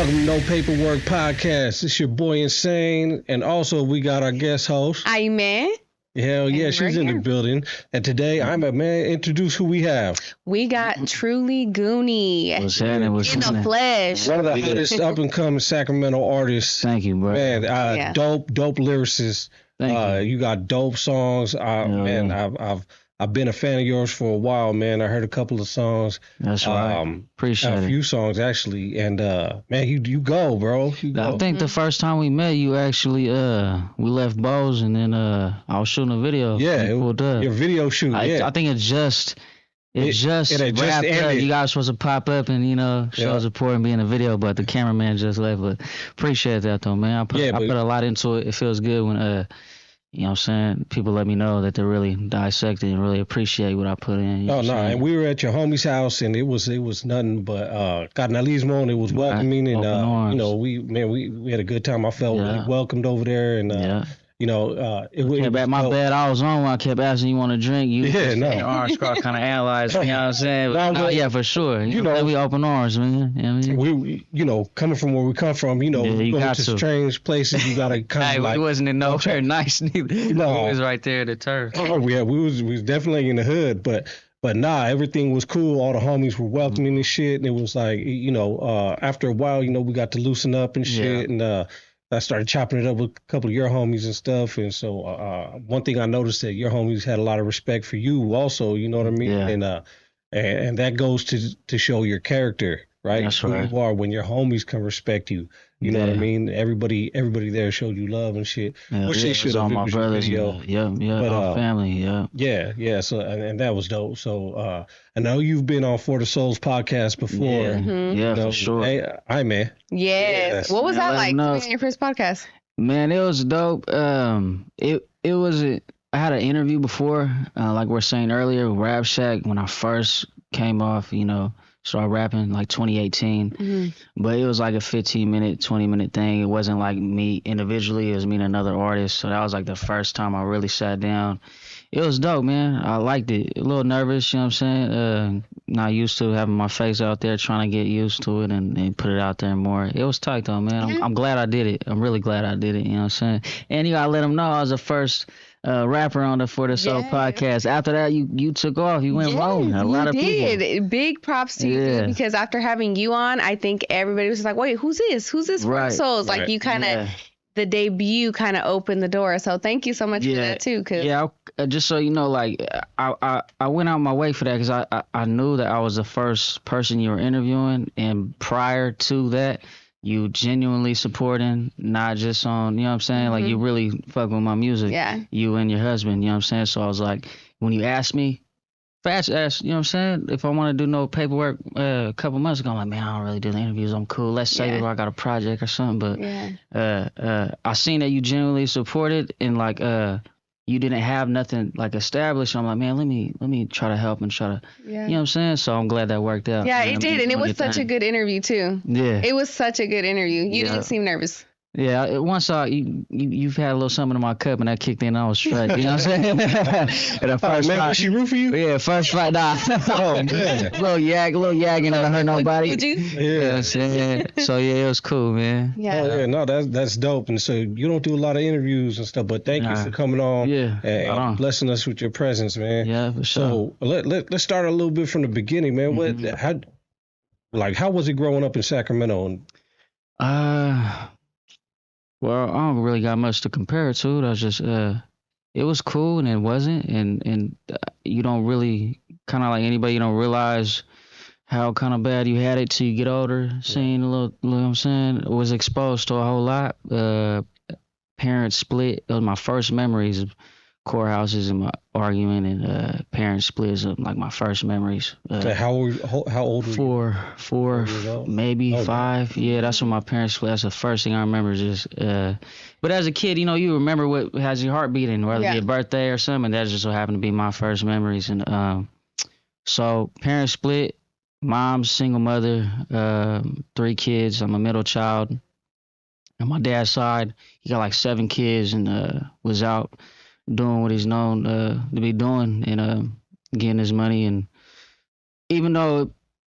welcome to No Paperwork Podcast. It's your boy N-Sane, and also we got our guest host. Ayme. Hell yeah, she's in the building. And today, man, introduce who we have. We got Truly Goonie. What's happening? In the flesh. One of the hottest up-and-coming Sacramento artists. Thank you, bro. Man, dope lyricist. Thank you got dope songs. Man, I've been a fan of yours for a while, man. I heard a couple of songs. That's right. Appreciate it. A few songs, actually. And, man, you go, bro. You go. I think the first time we met, you actually, we left Bose, and then I was shooting a video. Yeah, your video shoot, I think it just wrapped up. You guys were supposed to pop up and, show support and be in the video, but the cameraman just left. But appreciate that, though, man. I put a lot into it. It feels good when, you know what I'm saying? People let me know that they really dissect it and really appreciate what I put in. And we were at your homie's house, and it was nothing but carnalismo, and it was welcoming, and we had a good time. I felt really welcomed over there, and my bad. I was on when I kept asking you want a drink. Orange Scar kind of analyzed. You know what I'm saying? Yeah, for sure. We open arms, man. We coming from where we come from, you go to strange places. You gotta kind of we wasn't in nowhere nice neither. We was right there at the turf. Oh yeah, we was definitely in the hood, but nah, everything was cool. All the homies were welcoming and shit, and it was like after a while, we got to loosen up and shit, and I started chopping it up with a couple of your homies and stuff. And so one thing I noticed that your homies had a lot of respect for you also, you know what I mean? Yeah. And that goes to show your character, right? That's right. Who you are when your homies can respect you. You know what I mean? Everybody there showed you love and shit. Which they should have. All my brothers, our family, Yeah. So and that was dope. So I know you've been on For the Souls podcast before. Yeah, for sure. Hey, Ayme. Yes. What was that like? On your first podcast? Man, it was dope. It was. I had an interview before, like we were saying earlier, with Rap Shack when I first came off. Started rapping like 2018, but it was like a 15-minute, 20-minute thing. It wasn't like me individually. It was me and another artist. So that was like the first time I really sat down. It was dope, man. I liked it. A little nervous, you know what I'm saying? Not used to having my face out there, trying to get used to it and put it out there more. It was tight though, man. I'm glad I did it. I'm really glad I did it, you know what I'm saying? And you gotta let them know I was the first rapper on the For the Soul podcast. After that, you took off. You went rolling. A lot of people. Big props to you because after having you on, I think everybody was like, "Wait, who's this? Who's this For the Souls?" Like you kind of the debut kind of opened the door. So thank you so much for that too. Just so you know, like I went out my way for that because I knew that I was the first person you were interviewing, and prior to that, you genuinely supporting, not just on, you know what I'm saying? Like, you really fuck with my music. Yeah. You and your husband, you know what I'm saying? So I was like, when you asked me, fast asked, you know what I'm saying? If I want to do no paperwork a couple months ago, I'm like, man, I don't really do the interviews. I'm cool. Let's say that I got a project or something. But I seen that you genuinely supported and, like, you didn't have nothing like established. I'm like, man, let me try to help and try to, you know what I'm saying? So I'm glad that worked out. Yeah, it did. And it was such a good interview too. Yeah. It was such a good interview. You didn't seem nervous. Yeah, once you've had a little something in my cup and that kicked in, I was straight. You know what I'm saying? And the first man, was she root for you? Yeah, first fight, nah. Oh man, little yagging, I don't hurt nobody. Did you? Yeah, so it was cool, man. Yeah. No, that's dope. And so you don't do a lot of interviews and stuff, but thank you for coming on. And blessing us with your presence, man. Yeah, for sure. So let's start a little bit from the beginning, man. How was it growing up in Sacramento? Well, I don't really got much to compare it to. That's just, it was cool and it wasn't. And you don't really, kind of like anybody, you don't realize how kind of bad you had it till you get older. Seeing a little, you know what I'm saying? Was exposed to a whole lot. Parents split. Those were my first memories of courthouses and my arguing and parents split. Like my first memories. How old were you? 4, maybe 5. Yeah, that's when my parents split. That's the first thing I remember. But as a kid, you remember what has your heart beating, whether it be a birthday or something. That just so happened to be my first memories. And so parents split. Mom's single mother, 3 kids. I'm a middle child. On my dad's side, he got like 7 kids and was out doing what he's known to be doing and getting his money. And even though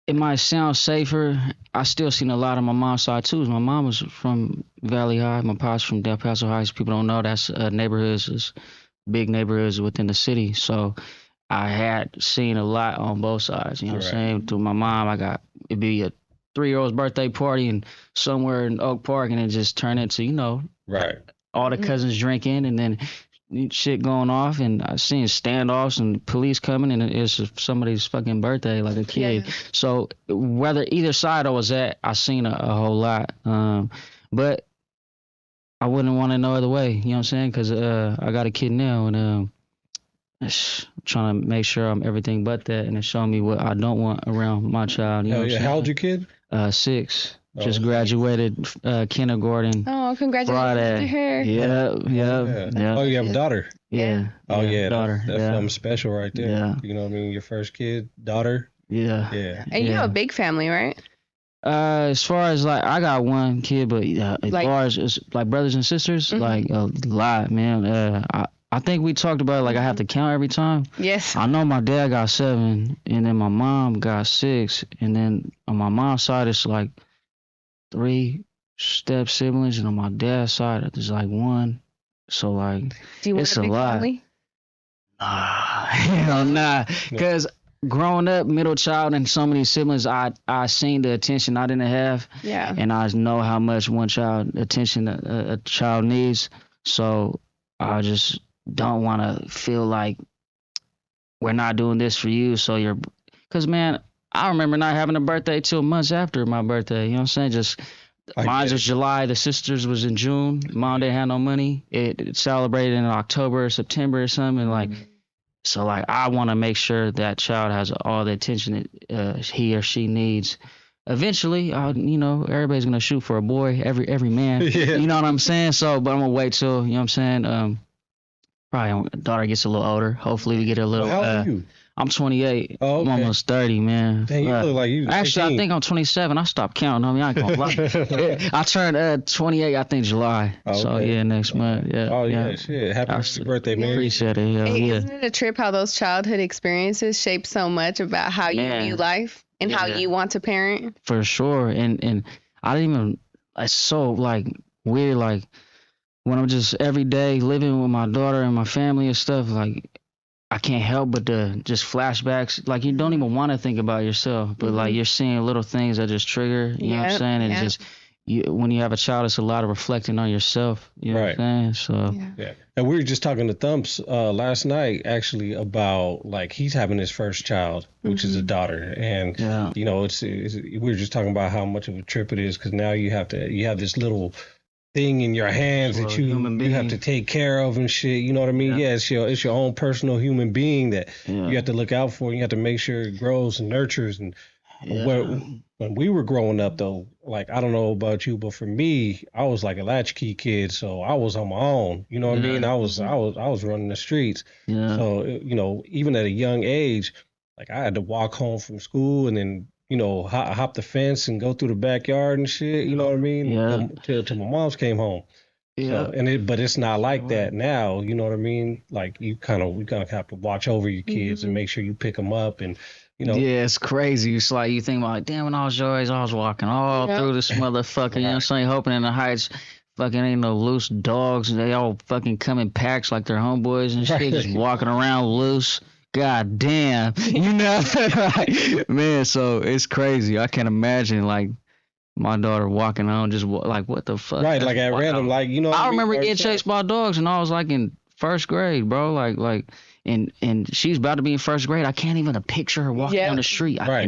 it might sound safer. I still seen a lot on my mom's side too. My mom was from Valley High. My pop's from Del Paso Heights. People don't know that's neighborhoods, big neighborhoods within the city. So I had seen a lot on both sides. You know what I'm saying? Through my mom, it'd be a 3-year-old's birthday party and somewhere in Oak Park, and it just turned into, all the cousins drinking and then shit going off, and I seen standoffs and police coming, and it's somebody's fucking birthday, like a kid. Yeah. So whether either side I was at, I seen a whole lot. But I wouldn't want to know other way. You know what I'm saying? Because I got a kid now, and trying to make sure I'm everything but that, and it's showing me what I don't want around my child. You know what I'm saying? How old your kid? 6. Just graduated kindergarten. Oh, congratulations to her. Yeah. Oh, you have a daughter? Yeah. Oh, yeah. Daughter. That's something special right there. Yeah. You know what I mean? Your first kid, daughter. Yeah. And you have a big family, right? As far as like, I got one kid, but as far as like brothers and sisters, like a lot, man. I think we talked about it, like I have to count every time. Yes. I know my dad got 7, and then my mom got 6, and then on my mom's side it's like 3 step siblings, and on my dad's side there's like 1. So like, do you want it's a big lot. Family? Hell nah. Because growing up middle child and so many siblings, I seen the attention I didn't have. Yeah. And I know how much one child attention a child needs. So I just don't want to feel like we're not doing this for you. So because man, I remember not having a birthday till months after my birthday. You know what I'm saying? Just mine was July. The sisters was in June. Mom didn't have no money. It celebrated in October, September, or something like. So like, I want to make sure that child has all the attention that he or she needs. Eventually, everybody's gonna shoot for a boy. Every man. Yeah. You know what I'm saying? So, but I'm gonna wait till, you know what I'm saying? Probably when daughter gets a little older. Hopefully we get a little. How old are you? I'm 28. Oh, okay. I'm almost 30, man. Dang, you look like you. Actually, 15. I think I'm 27. I stopped counting. I mean, I ain't gonna lie. I turned 28, I think, July. Okay. So yeah, next month. Yeah. Oh yeah, shit. Happy birthday, man. Appreciate it. Yeah, Isn't it a trip how those childhood experiences shape so much about how you view life and how you want to parent? For sure. And I didn't even. It's so like weird. Like when I'm just every day living with my daughter and my family and stuff, like. I can't help but to just flashbacks. Like, you don't even want to think about yourself, but like you're seeing little things that just trigger. You know what I'm saying? And just when you have a child, it's a lot of reflecting on yourself. You know what I'm saying? So And we were just talking to Thumps last night actually about like he's having his first child, which is a daughter, and you know it's we were just talking about how much of a trip it is because now you have this little thing in your hands that you have to take care of and shit. You know what I mean? Yeah, it's your own personal human being that you have to look out for. You have to make sure it grows and nurtures. And when we were growing up, though, like I don't know about you, but for me, I was like a latchkey kid, so I was on my own. You know what I mean? I was running the streets. Yeah. So even at a young age, like I had to walk home from school and then. Hop the fence and go through the backyard and shit. You know what I mean? Yeah. Till my mom's came home. Yeah. So, but it's not like that now. You know what I mean? Like we kind of have to watch over your kids and make sure you pick them up and. Yeah, it's crazy. It's like you think about, like, damn, when I was your age, I was walking all through this motherfucker. You know what I'm saying? Hoping in the heights. Fucking ain't no loose dogs. They all fucking come in packs like they're homeboys and shit, just walking around loose. God damn, man. So it's crazy. I can't imagine like my daughter walking on just like what the fuck. Right, like at random, like I remember getting chased by dogs, and I was like in first grade, bro. Like, and she's about to be in first grade. I can't even picture her walking down the street. I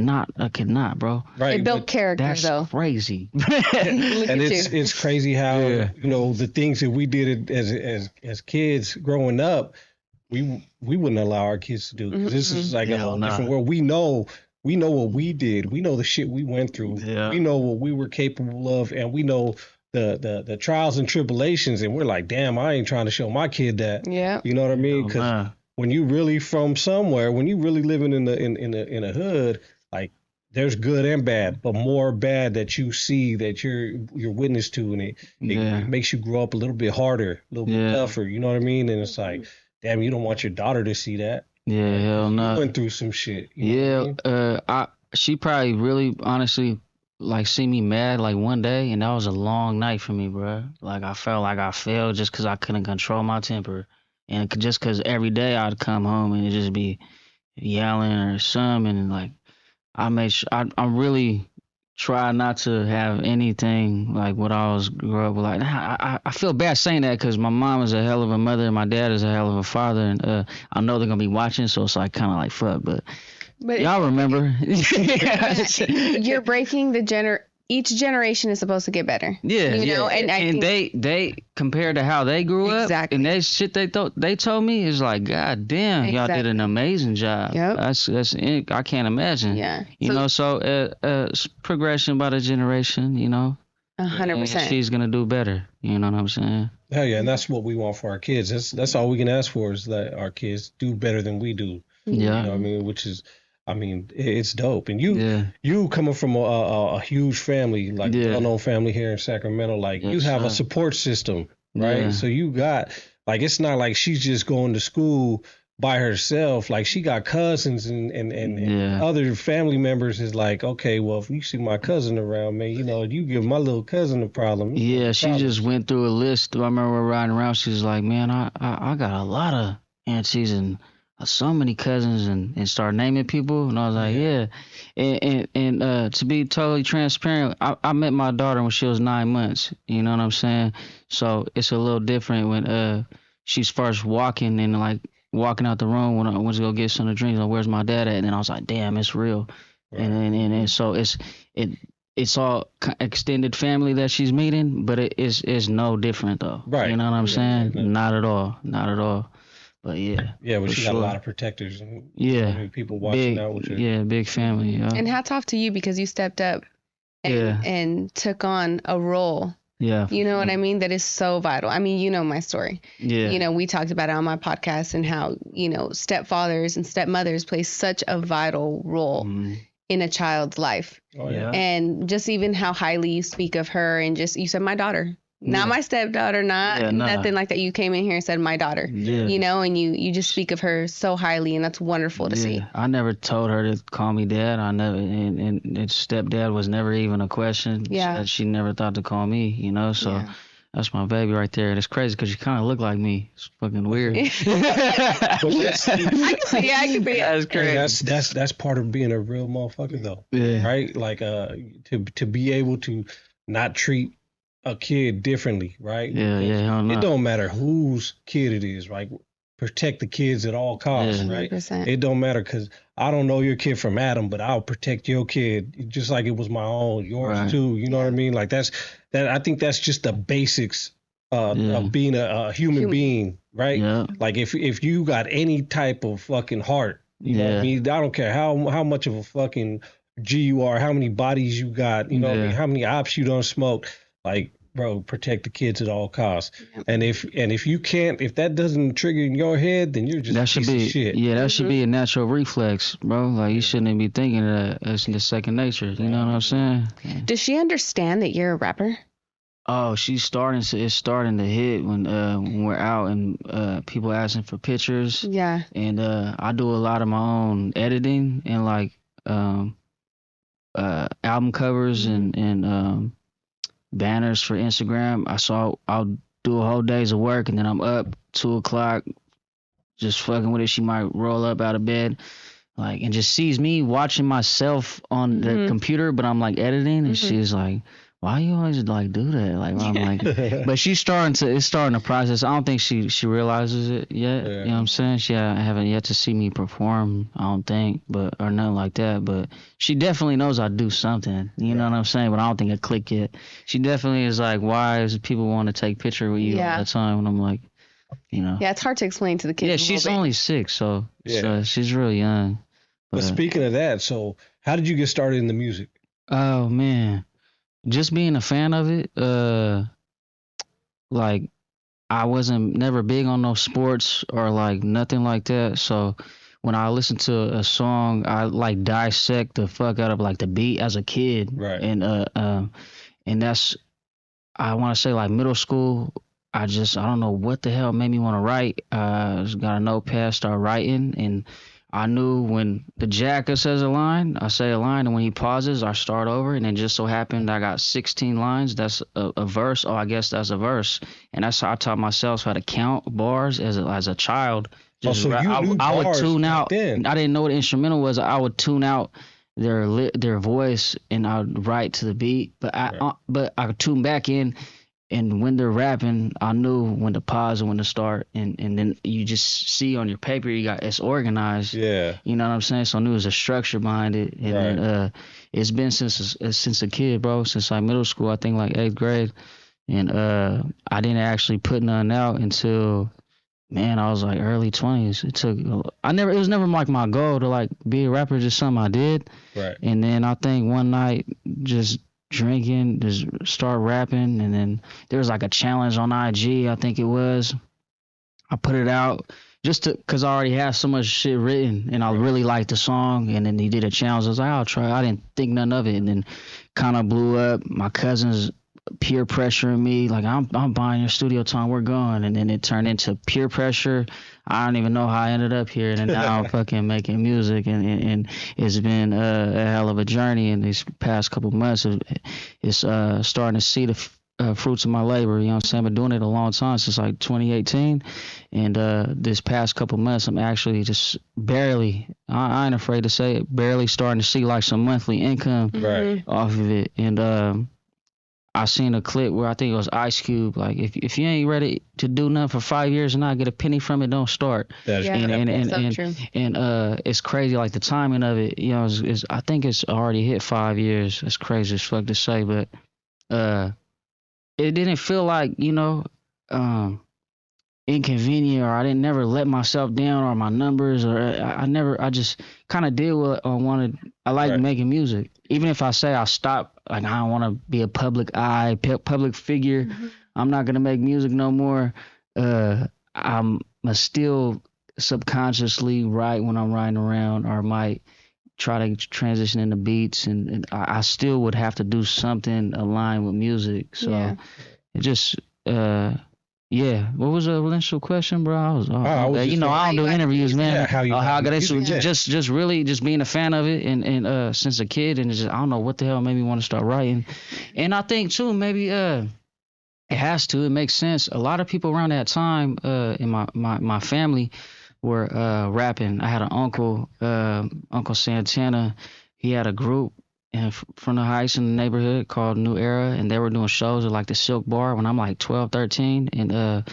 could not, bro. Right, it built character though. That's crazy. And it's crazy how the things that we did as kids growing up. We wouldn't allow our kids to do because this is like a whole different world. We know what we did. We know the shit we went through. Yeah. We know what we were capable of, and we know the trials and tribulations. And we're like, damn, I ain't trying to show my kid that. Yeah, you know what I mean? Because when you really from somewhere, when you really living in a hood, like there's good and bad, but more bad that you see that you're witness to, and it makes you grow up a little bit harder, a little bit tougher. You know what I mean? And it's like. Damn, you don't want your daughter to see that. Yeah, hell no. You went through some shit. You know what I mean? she probably really honestly like see me mad like one day, and that was a long night for me, bro. Like I felt like I failed just because I couldn't control my temper, and just because every day I'd come home and it just be yelling or something, and like I really try not to have anything like what I was grew up with. Like I feel bad saying that because my mom is a hell of a mother and my dad is a hell of a father, and I know they're gonna be watching, so it's like kind of like fuck, but y'all remember. You're breaking each generation is supposed to get better. Yeah, you know, and they compared to how they grew up, and they shit they told me is like, God damn, y'all did an amazing job. Yep. That's I can't imagine. Yeah, you know, so progression by the generation, you know. 100%. She's gonna do better. You know what I'm saying? Hell yeah, and that's what we want for our kids. That's all we can ask for is that our kids do better than we do. Yeah, you know what I mean, which is. I mean, it's dope. And you coming from a huge family, like well-known family here in Sacramento, like you have a support system, right? Yeah. So you got, like, it's not like she's just going to school by herself. Like she got cousins and other family members is like, okay, well, if you see my cousin around, man, you know, you give my little cousin a problem. Yeah, she just went through a list. I remember riding around. She was like, man, I got a lot of aunties and so many cousins and start naming people, and I was like, yeah. And to be totally transparent, I met my daughter when she was 9 months. You know what I'm saying? So it's a little different when she's first walking and like walking out the room when I went to go get some of the drinks. Like, where's my dad at? And then I was like, damn, it's real. Right. And so it's all extended family that she's meeting, but it's no different though. Right. You know what I'm saying? Right. Not at all. But but she got a lot of protectors and people watching out with you. Yeah, big family. Yeah. And hats off to you because you stepped up and took on a role. Yeah. You know what I mean? That is so vital. I mean, you know my story. Yeah. You know, we talked about it on my podcast and how, you know, stepfathers and stepmothers play such a vital role in a child's life. Oh, yeah. And just even how highly you speak of her and just, you said my daughter. Not my stepdaughter, nothing like that. You came in here and said my daughter, you know, and you just speak of her so highly, and that's wonderful to see. I never told her to call me dad. I never, and stepdad was never even a question. Yeah. She never thought to call me, you know, so that's my baby right there. And it's crazy because you kind of look like me. It's fucking weird. I can see. That's crazy. That's part of being a real motherfucker, though. Yeah. Right? Like, to be able to not treat a kid differently, right? It don't matter whose kid it is, right? Protect the kids at all costs, right? 100%. It don't matter because I don't know your kid from Adam, but I'll protect your kid just like it was my own, yours too. You know what I mean? Like I think that's just the basics of being a human being, right? Yeah. Like if you got any type of fucking heart, you know what I mean? I don't care how much of a fucking G you are, how many bodies you got, you know what I mean? How many ops you don't smoke, like. Bro, protect the kids at all costs. And if that doesn't trigger in your head, then you're just a piece of shit. Yeah, that should be a natural reflex, bro. Like you shouldn't be thinking of that. It's the second nature. You know what I'm saying? Does she understand that you're a rapper? Oh, it's starting to hit when we're out and people asking for pictures. Yeah. And I do a lot of my own editing and like album covers and banners for Instagram. I'll do a whole day's of work and then I'm up 2:00 just fucking with it. She might roll up out of bed like and just sees me watching myself on the computer, but I'm like editing and she's like, why you always like do that? Like I'm like, but it's starting to process. I don't think she realizes it yet. Yeah. You know what I'm saying? She haven't yet to see me perform. I don't think, or nothing like that. But she definitely knows I do something. You know what I'm saying? But I don't think it clicked yet. She definitely is like, why is people want to take picture with you all the time? And I'm like, you know. Yeah, it's hard to explain to the kids. Yeah, she's only 6, so she's really young. But speaking of that, so how did you get started in the music? Oh man. Just being a fan of it, like I wasn't never big on no sports or like nothing like that. So when I listen to a song, I like dissect the fuck out of like the beat as a kid. Right. And that's, I want to say like middle school. I don't know what the hell made me want to write. Just got a notepad, start writing, and I knew when the Jacker says a line, I say a line, and when he pauses, I start over. And then just so happened I got 16 lines. That's a verse. Oh, I guess that's a verse. And that's how I taught myself how to count bars as a child. Just so I would tune out. Then. I didn't know what an instrumental was. I would tune out their voice and I would write to the beat. But I could tune back in. And when they're rapping, I knew when to pause and when to start. And then you just see on your paper, it's organized. Yeah. You know what I'm saying? So I knew there was a structure behind it. And then, it's been since a kid, bro, since like middle school, I think like 8th grade. And I didn't actually put none out until, man, I was like early 20s. It was never like my goal to like be a rapper, just something I did. Right. And then I think one night just drinking, just start rapping, and then there was like a challenge on IG, I think it was. I put it out just because I already had so much shit written, and I really liked the song, and then he did a challenge. I was like, I'll try. I didn't think none of it, and then kind of blew up. My cousins peer pressuring me, like, I'm buying your studio time, we're going, and then it turned into peer pressure. I don't even know how I ended up here, and now I'm fucking making music, and it's been a hell of a journey in these past couple months. It's starting to see the fruits of my labor, you know what I'm saying? I've been doing it a long time, since like 2018, and this past couple months, I'm actually just barely, I ain't afraid to say it, barely starting to see like some monthly income off of it, and I seen a clip where I think it was Ice Cube, like, if you ain't ready to do nothing for 5 years and not get a penny from it, don't start. And it's crazy, like the timing of it, you know, I think it's already hit 5 years. It's crazy as fuck to say, but it didn't feel like, you know, inconvenient, or I didn't never let myself down, or my numbers, or I just kind of did what I wanted. I like making music. Even if I say I'll stop, like, I don't want to be a public figure, I'm not going to make music no more. I'm still subconsciously write when I'm riding around, or might try to transition into beats, and I still would have to do something aligned with music. So it just, what was the initial question, bro? I was you know, I don't do interviews, man. Yeah, how I got into it. Just really just being a fan of it, and since a kid, and just, I don't know what the hell made me want to start writing. And I think too, maybe it has to. It makes sense. A lot of people around that time in my family were rapping. I had an uncle, Uncle Santana. He had a group from the heights in the neighborhood called New Era, and they were doing shows at like the Silk Bar when I'm like 12, 13, and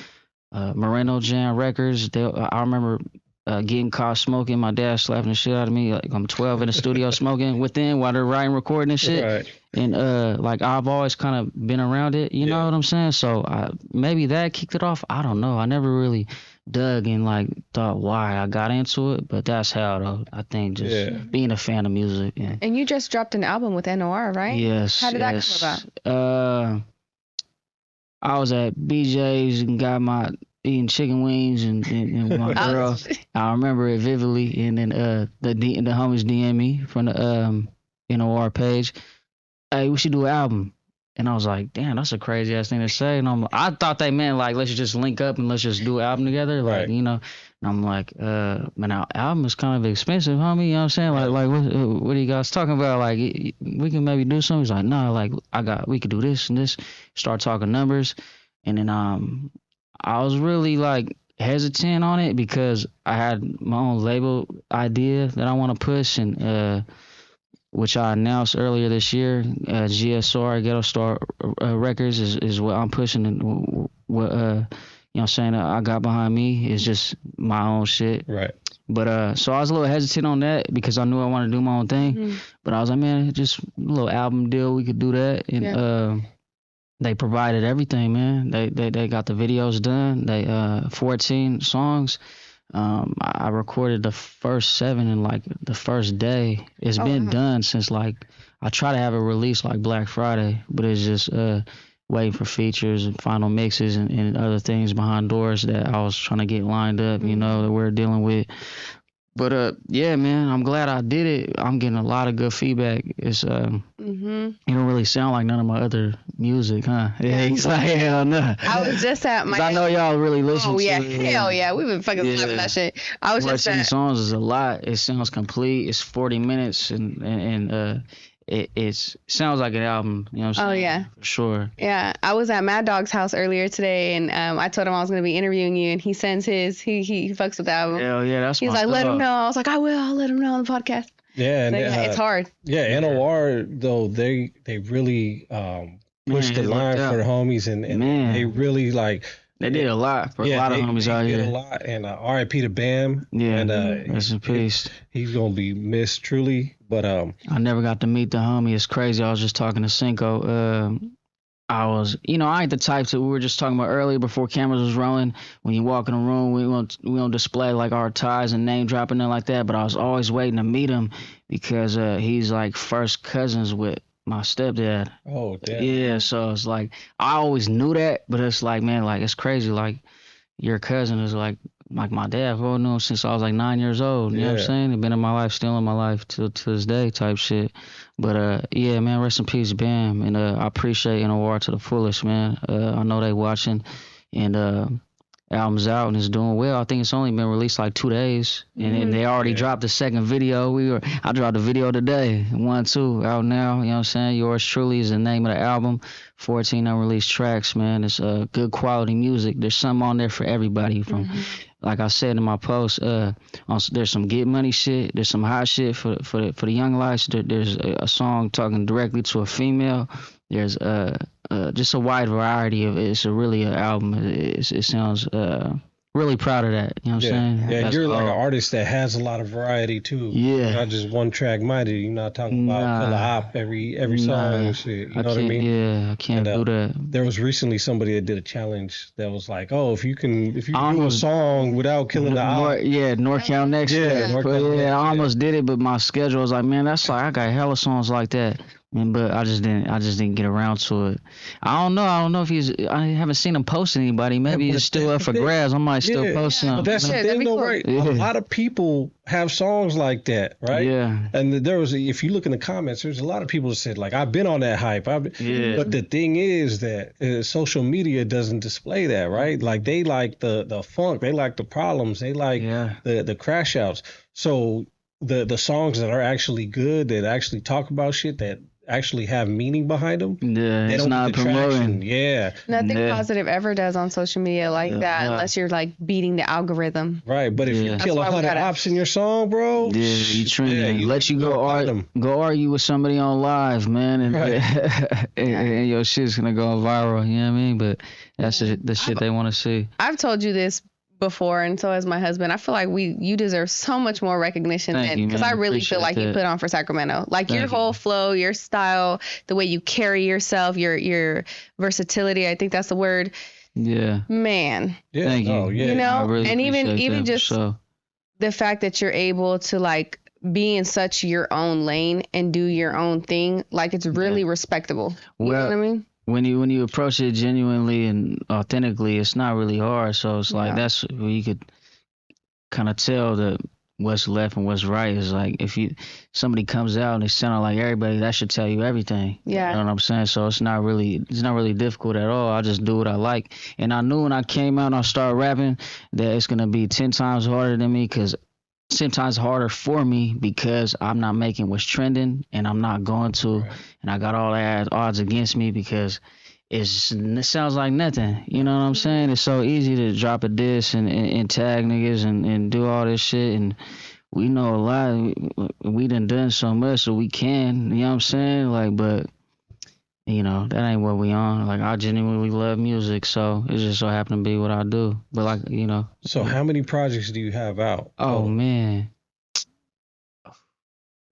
Moreno Jam Records. I remember getting caught smoking. My dad slapping the shit out of me. Like, I'm 12 in the studio smoking with them while they're writing, recording and shit. And like, I've always kind of been around it, you know what I'm saying? So maybe that kicked it off. I don't know. I never really dug and like thought why I got into it, but that's how, though. I think just being a fan of music. And you just dropped an album with NOR, right? Yes. How did that come about? I was at BJ's and got eating chicken wings and my girl. I remember it vividly. And then the homies DM me from the NOR page. Hey, we should do an album. And I was like, damn, that's a crazy ass thing to say. And I thought they meant like, let's just link up and let's just do an album together. Like, you know, and I'm like, man, our album is kind of expensive, homie. You know what I'm saying? Like what are you guys talking about? Like, we can maybe do something. He's like, no, like, we could do this and this. Start talking numbers. And then I was really like hesitant on it because I had my own label idea that I want to push, and which I announced earlier this year. GSR Ghetto Star Records is what I'm pushing, and what you know what I'm saying, I got behind me is just my own shit. Right. But so I was a little hesitant on that because I knew I wanted to do my own thing. But I was like, man, just a little album deal, we could do that. And they provided everything, man. They got the videos done. They 14 songs. I recorded the first 7 in like the first day. It's been done since like, I try to have it released like Black Friday, but it's just waiting for features and final mixes and other things behind doors that I was trying to get lined up, you know, that we're dealing with. But yeah, man, I'm glad I did it. I'm getting a lot of good feedback. It's you don't really sound like none of my other music, huh? Yeah, he's like, hell no. I was just at my. I know y'all really listen. Oh yeah, to it. hell yeah, we've been fucking slapping that shit. I was just 14 songs is a lot. It sounds complete. It's 40 minutes and it sounds like an album, you know what I'm saying? Oh yeah, for sure. Yeah, I was at Mad Dog's house earlier today, and I told him I was gonna be interviewing you, and he sends his he fucks with the album. Hell yeah, that's. He's like, let him know. I was like, I'll let him know on the podcast. Yeah, and it's hard. Yeah, NOR though they really pushed the line for the homies, and they really like. They did a lot for a lot of homies out here. They did a lot, and R.I.P. to Bam. Yeah, and rest in peace. He's gonna be missed truly, but I never got to meet the homie. It's crazy. I was just talking to Cinco. I was, I ain't the type to. We were just talking about earlier before cameras was rolling. When you walk in a room, we don't display like our ties and name dropping and like that. But I was always waiting to meet him because he's like first cousins with my stepdad. Oh, damn. Yeah, so it's like I always knew that, but it's like, man, like it's crazy. Like your cousin is like my dad. I've known him since I was like 9 years old. You know what I'm saying? They've been in my life, still in my life to this day, type shit. But yeah, man, rest in peace, Bam. And I appreciate NOR to the fullest, man. I know they watching, and album's out and it's doing well. I think it's only been released like 2 days, and they already dropped the second video. I dropped the video today, 1, 2 out now. You know what I'm saying? Yours Truly is the name of the album. 14 unreleased tracks, man. It's good quality music. There's some on there for everybody. From like I said in my post, there's some get money shit. There's some hot shit for the young lives. There's a song talking directly to a female. There's just a wide variety of it. It's really an album. It sounds really proud of that. You know what I'm saying? Yeah, you're like an artist that has a lot of variety too. Yeah. You're not just one track minded. You're not talking about Killer Hop every song and shit. You know what I mean? Yeah, I can't do that. There was recently somebody that did a challenge that was like, oh, if you do a song without killing the Hop. NorCal Next. I almost did it, but my schedule was like, man, that's like I got hella songs like that. But I just didn't get around to it. I don't know if I haven't seen him post anybody. Maybe he's still up for grabs. I might still post him. But that's the thing though, right? A lot of people have songs like that, right? Yeah. And if you look in the comments, there's a lot of people that said like, I've been on that hype. But the thing is that social media doesn't display that, right? Like they like the funk, they like the problems, they like the crash outs. So the songs that are actually good, that actually talk about shit, that actually have meaning behind them. Yeah, it's not promoting. Yeah. Nothing positive ever does on social media like that unless you're like beating the algorithm. Right, but if you kill 100 ops in your song, bro. Yeah, you trending. Let you go argue with somebody on live, man, and your shit's gonna go viral. You know what I mean? But that's the shit they want to see. I've told you this before, and so has my husband. I feel like you deserve so much more recognition because I really feel like you put on for Sacramento. Like your whole flow, your style, the way you carry yourself, your versatility. I think that's the word. Yeah. Man. Yeah. Thank you. You know, really, and even just the fact that you're able to like be in such your own lane and do your own thing, like it's really respectable. You know what I mean? When you approach it genuinely and authentically, it's not really hard. So it's like that's where you could kind of tell that what's left and what's right. Is like if somebody comes out and they sound like everybody, that should tell you everything. Yeah, you know what I'm saying. So it's not really difficult at all. I just do what I like, and I knew when I came out and I started rapping that it's gonna be 10 times harder than me because. 10 times harder for me because I'm not making what's trending and I'm not going to, and I got all that odds against me because it sounds like nothing. You know what I'm saying? It's so easy to drop a diss and tag niggas and do all this shit, and we know a lot. We done so much, so we can. You know what I'm saying? Like, but. That ain't what we on. Like, I genuinely love music, so it just so happen to be what I do. But, like, So how many projects do you have out? Oh, man.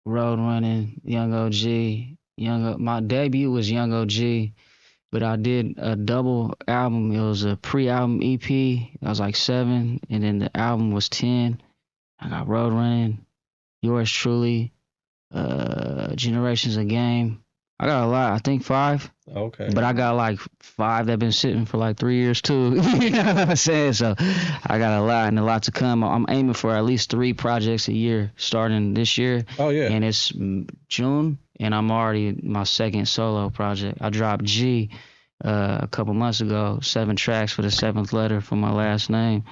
Road Running, Young OG. My debut was Young OG, but I did a double album. It was a pre-album EP. I was like 7, and then the album was 10. I got Road Running, Yours Truly, Generations of Game. I got a lot. I think 5. Okay. But I got like 5 that been sitting for like 3 years too. You know what I'm saying? So I got a lot and a lot to come. I'm aiming for at least 3 projects a year starting this year. Oh yeah. And it's June, and I'm already my second solo project. I dropped G a couple months ago, 7 tracks for the 7th letter for my last name.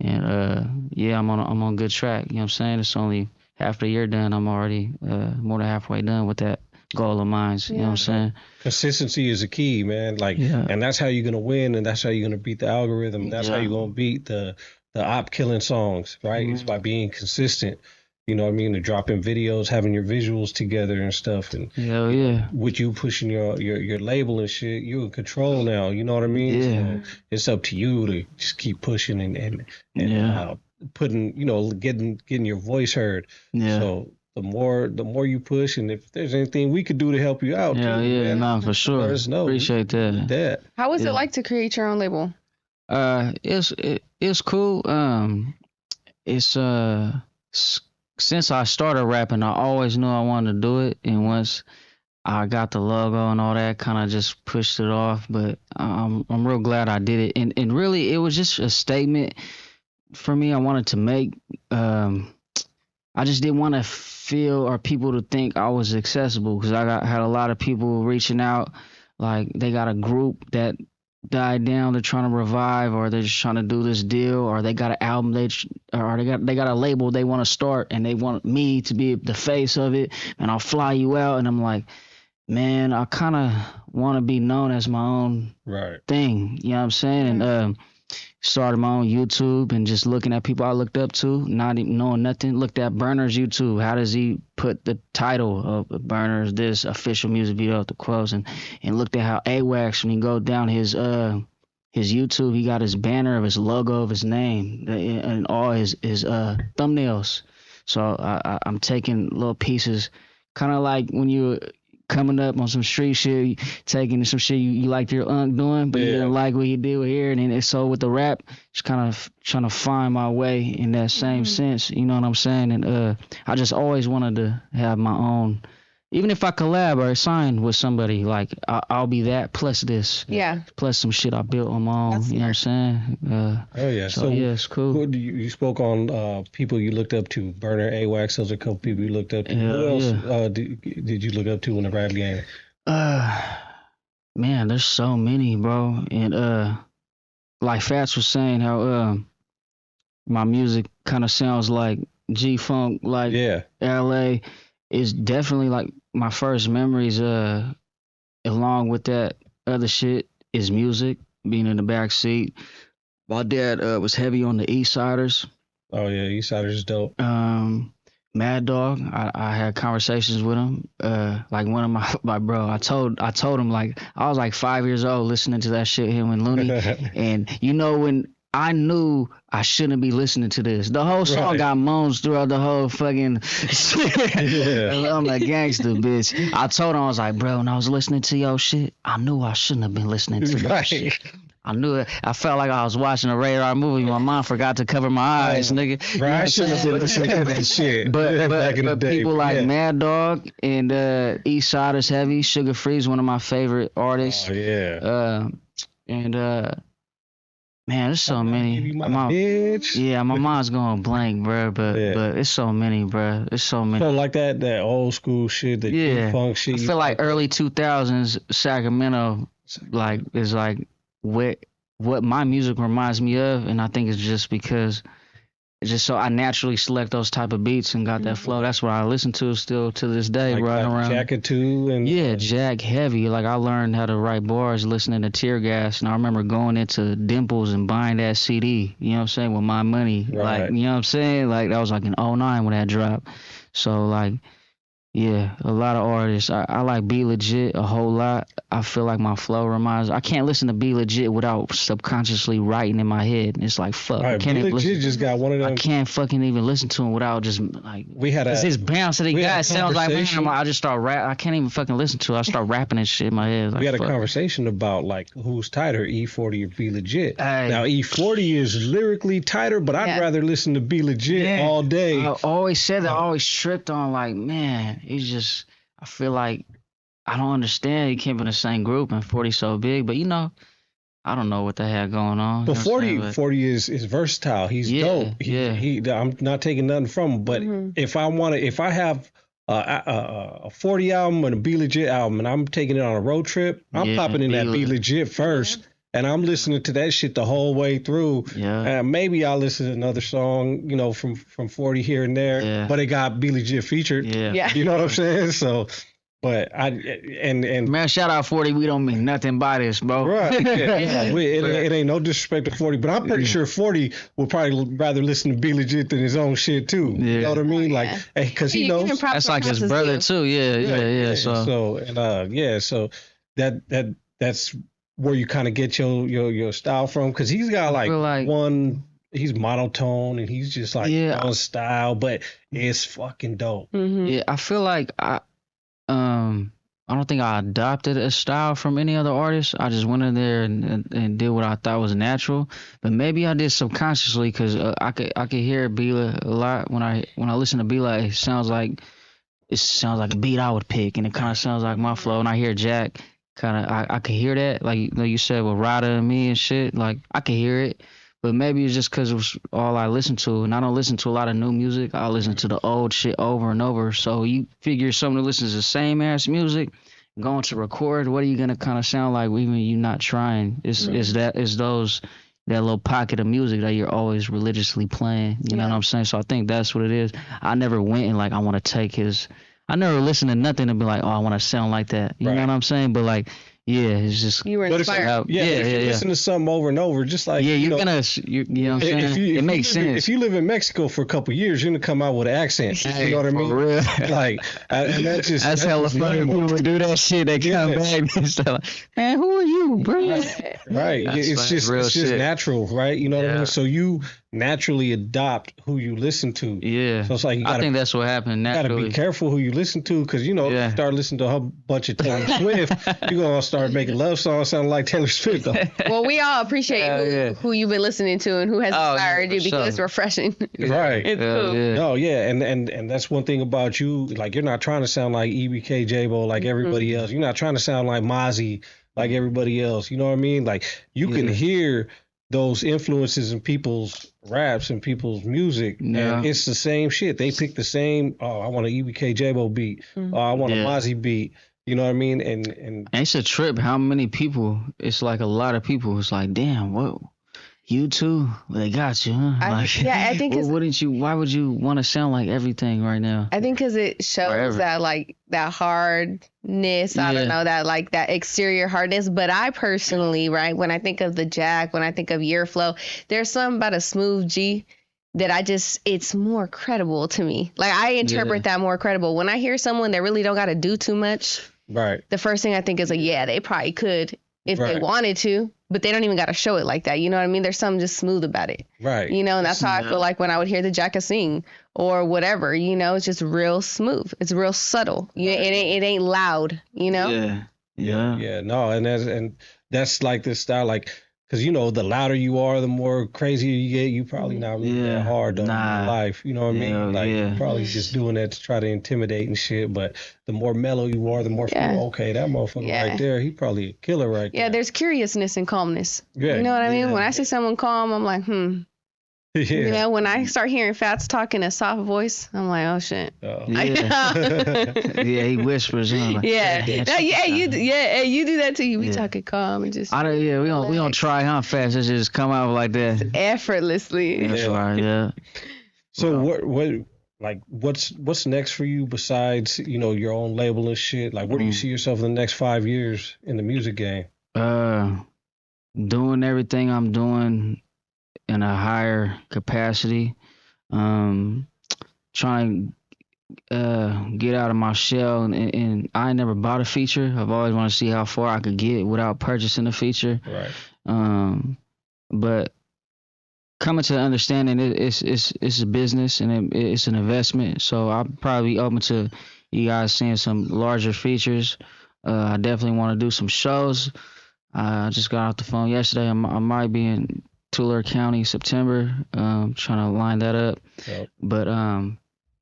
And yeah, I'm on good track. You know what I'm saying? It's only half the year done. I'm already more than halfway done with that goal of mine. You know what I'm saying? Consistency is a key, man. Like, and that's how you're gonna win, and that's how you're gonna beat the algorithm. That's how you're gonna beat the op killing songs, right? It's by being consistent. You know what I mean? To dropping videos, having your visuals together and stuff, and hell yeah, with you pushing your label and shit, you're in control now. You know what I mean? Yeah. So it's up to you to just keep pushing and putting, you know, getting your voice heard. Yeah. So the more you push, and if there's anything we could do to help you out, no, for sure. Appreciate that. How was it like to create your own label? It's cool. It's since I started rapping, I always knew I wanted to do it, and once I got the logo and all that, kind of just pushed it off. But I'm real glad I did it, and really it was just a statement for me. I wanted to make. I just didn't want to feel or people to think I was accessible, because I had a lot of people reaching out, like they got a group that died down, they're trying to revive, or they're just trying to do this deal, or they got an album they got a label they want to start, and they want me to be the face of it, and I'll fly you out. And I'm like, man, I kind of want to be known as my own thing, you know what I'm saying? And started my own YouTube and just looking at people I looked up to, not even knowing nothing. Looked at Burner's YouTube. How does he put the title of Burner's this official music video with the quotes, and looked at how AWAX, when you go down his YouTube, he got his banner of his logo of his name and all his thumbnails. So I'm taking little pieces, kind of like when you coming up on some street shit, taking some shit you liked your aunt doing, but you didn't like what he did here. And then so with the rap, just kind of trying to find my way in that same sense. You know what I'm saying? And I just always wanted to have my own. Even if I collab or sign with somebody, like I'll be that plus this. Yeah. Plus some shit I built on my own. That's you know what I'm saying? Oh yeah. So yeah, it's cool. You spoke on people you looked up to. Burner, AWAX. Those are a couple people you looked up to. Who else did you look up to in the rap game? Man, there's so many, bro. And like Fats was saying, how my music kind of sounds like G-Funk, like LA. Is definitely like my first memories, along with that other shit, is music, being in the back seat. My dad was heavy on the East Siders. Oh yeah, East Siders is dope. Mad Dog, I had conversations with him. Like one of my bro, I told him, like, I was like 5 years old listening to that shit, him and Looney. And you know, when I knew I shouldn't be listening to this. The whole song got moans throughout the whole fucking I'm a gangster, bitch. I told him, I was like, bro, when I was listening to your shit, I knew I shouldn't have been listening to that shit. I knew it. I felt like I was watching a rated R movie. My mom forgot to cover my eyes, nigga. Right, I shouldn't have been listening to that shit. But people like Mad Dog and East Siders Heavy, Sugar Free's one of my favorite artists. Oh yeah. Man, there's so many. My bitch. Yeah, my mind's going blank, bro. But it's so many, bro. It's so many. So like that old school shit, that funk shit. I feel like early 2000s Sacramento, like, is like what my music reminds me of, and I think it's just because it's just so I naturally select those type of beats and got that flow. That's what I listen to still to this day, like riding around. Jacket too, and Jack heavy. Like, I learned how to write bars listening to Tear Gas, and I remember going into Dimples and buying that CD. You know what I'm saying, with my money. Right. Like, you know what I'm saying. Like, that was like in 2009 when that dropped. So like, yeah, a lot of artists. I like Be Legit a whole lot. I feel like my flow reminds. I can't listen to Be Legit without subconsciously writing in my head. It's like, fuck. Right, Be Legit just got one of them. I can't fucking even listen to him without just like. We had his bounce that he got sounds like, man, I just start rap. I can't even fucking listen to it. I start rapping and shit in my head. Like, we had a conversation about like who's tighter, E40 or Be Legit. Hey. Now E40 is lyrically tighter, but I'd rather listen to Be Legit all day. I always said that. I always tripped on, like, man, it's just, I feel like I don't understand. He came from the same group and 40 so big, but I don't know what they had going on. But 40 is versatile. He's dope. I'm not taking nothing from him. But if I have a 40 album and a Be Legit album, and I'm taking it on a road trip, I'm popping in that Be Legit first. Yeah. And I'm listening to that shit the whole way through. Yeah. Maybe I'll listen to another song, from 40 here and there. Yeah. But it got Be Legit featured. Yeah. You know what I'm saying? So, but man, shout out 40. We don't mean nothing by this, bro. Right. Yeah. It ain't no disrespect to 40, but I'm pretty sure 40 will probably rather listen to Be Legit than his own shit too. Yeah. You know what I mean? Like, because he knows that's like his brother too. Yeah. So that's where you kind of get your style from, because he's got like he's monotone and he's just like on style, but it's fucking dope. Mm-hmm. Yeah, I feel like I don't think I adopted a style from any other artist. I just went in there and did what I thought was natural, but maybe I did subconsciously, because I could hear Bila a lot when I listen to Bila. It sounds like a beat I would pick, and it kind of sounds like my flow. And I hear Jack. Kind of, I could hear that, like you said with Rada and me and shit. Like I could hear it, but maybe it's just because it was all I listened to, and I don't listen to a lot of new music. I listen to the old shit over and over. So you figure someone who listens to the same ass music, going to record, what are you gonna kind of sound like even you not trying? It's that little pocket of music that you're always religiously playing. You know what I'm saying? So I think that's what it is. I never went and I want to take his. I never listened to nothing and be like, oh, I want to sound like that. You know what I'm saying? But it's just you were inspired. If you listen to something over and over, just like you know what I'm saying? It makes sense. If you live in Mexico for a couple of years, you're gonna come out with an accent. You know what I mean? For real. And that's hella funny. People do that shit. They come back and stuff like, man, who are you, bro? Right. It's just natural, right? You know what I mean? So you naturally adopt who you listen to. Yeah. So it's like I think that's what happened naturally. You gotta be careful who you listen to, because you start listening to a whole bunch of Taylor Swift, you're gonna start making love songs sounding like Taylor Swift though. Well, we all appreciate who you've been listening to and who has inspired you, because it's refreshing. Right. It's cool. Yeah. Oh yeah, and that's one thing about you. Like, you're not trying to sound like EBK J-Bo like everybody else. You're not trying to sound like Mozzie like everybody else. You know what I mean? Like, you can hear those influences in people's raps and people's music, and it's the same shit. They pick the same. Oh, I want an EBK J-Bo beat. Oh, I want a Mozzie beat. You know what I mean? And it's a trip. How many people? It's like a lot of people. It's like, damn, whoa. You too? They got you, huh? I think why would you want to sound like everything right now? I think because it shows that hardness. I don't know, that exterior hardness. But I personally, right, when I think of the Jack, when I think of your flow, there's something about a smooth G that it's more credible to me. Like, I interpret that more credible. When I hear someone that really don't got to do too much, right, the first thing I think is they probably could if they wanted to, but they don't even got to show it like that. You know what I mean? There's something just smooth about it. Right. And that's how I feel like when I would hear the Jacka sing or whatever, it's just real smooth. It's real subtle. It ain't loud, Yeah. No, and that's like this style, like, because the louder you are, the more crazier you get. You probably not really that hard in life. You know what I mean? Like, you're probably just doing that to try to intimidate and shit. But the more mellow you are, the more okay, that motherfucker right there, he probably a killer right there. Yeah, there's curiousness and calmness. Yeah. You know what I mean? When I see someone calm, I'm like, Yeah. When I start hearing Fats talk in a soft voice, I'm like, oh shit. He whispers. Like, you do that too. You be talking calm and just. We don't try, huh, Fats? It's just come out like that effortlessly. That's right. Yeah. So what's next for you besides your own label and shit? Like, where do you see yourself in the next 5 years in the music game? Doing everything I'm doing in a higher capacity, trying to get out of my shell, and I never bought a feature. I've always wanted to see how far I could get without purchasing a feature. Right. But coming to the understanding it's a business and it's an investment. So I'll probably be open to you guys seeing some larger features. I definitely want to do some shows. I just got off the phone yesterday. I might be in Tulare County, September, trying to line that up. Yep. But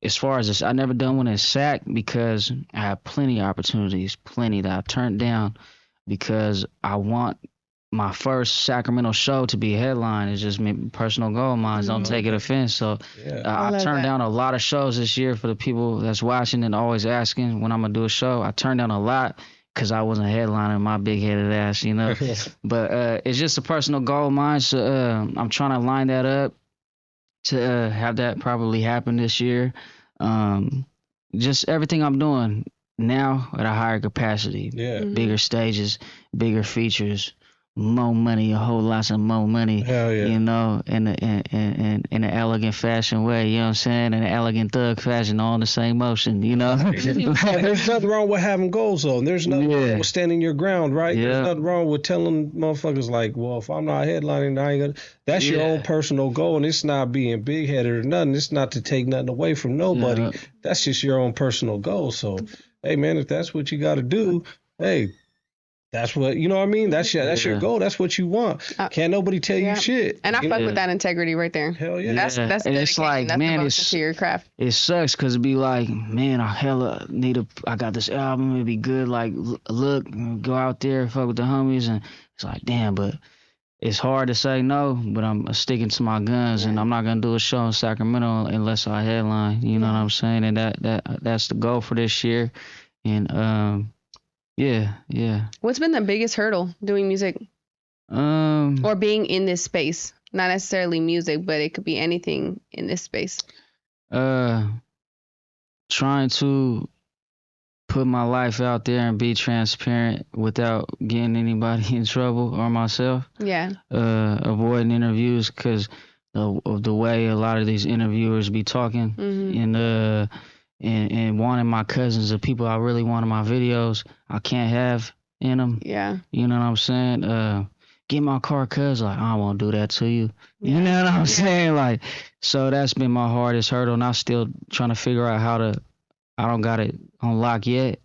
as far as this, I never done one in Sac because I had plenty of opportunities, plenty that I turned down because I want my first Sacramento show to be a headline. It's just personal goal of mine. Don't take it offense. So I turned down a lot of shows this year for the people that's watching and always asking when I'm going to do a show. I turned down a lot because I wasn't headlining my big-headed ass, you know. But it's just a personal goal of mine. So I'm trying to line that up to have that probably happen this year. Just everything I'm doing now at a higher capacity. Bigger stages, bigger features, more money, a whole lot of more money. Hell yeah. You know, in an elegant fashion way, you know what I'm saying? In an elegant thug fashion, all in the same motion, you know? There's nothing wrong with having goals, though. And there's nothing wrong with standing your ground, right? There's nothing wrong with telling motherfuckers like, well, if I'm not headlining, I ain't gonna. That's your own personal goal, and it's not being big-headed or nothing. It's not to take nothing away from nobody. That's just your own personal goal. So, hey, man, if that's what you got to do, hey, that's what, you know what I mean? That's your goal. That's what you want. Can't nobody tell you shit. And I fuck with that integrity right there. Hell yeah. That's and it's like, that's man, it's to your craft. It sucks because it'd be like, man, I got this album. It'd be good. Like, look, go out there, fuck with the homies. And it's like, damn, but it's hard to say no, but I'm sticking to my guns, and I'm not gonna do a show in Sacramento unless I headline. You know what I'm saying? And that's the goal for this year. And yeah. What's been the biggest hurdle doing music? Or being in this space? Not necessarily music, but it could be anything in this space. Trying to put my life out there and be transparent without getting anybody in trouble or myself. Yeah. Avoiding interviews because of the way a lot of these interviewers be talking, and wanting my cousins, the people I really want in my videos, I can't have in them. Yeah. You know what I'm saying? Get my car, cuz, like, I won't do that to you. You know what I'm saying? Like, so that's been my hardest hurdle, and I'm still trying to figure out I don't got it on lock yet.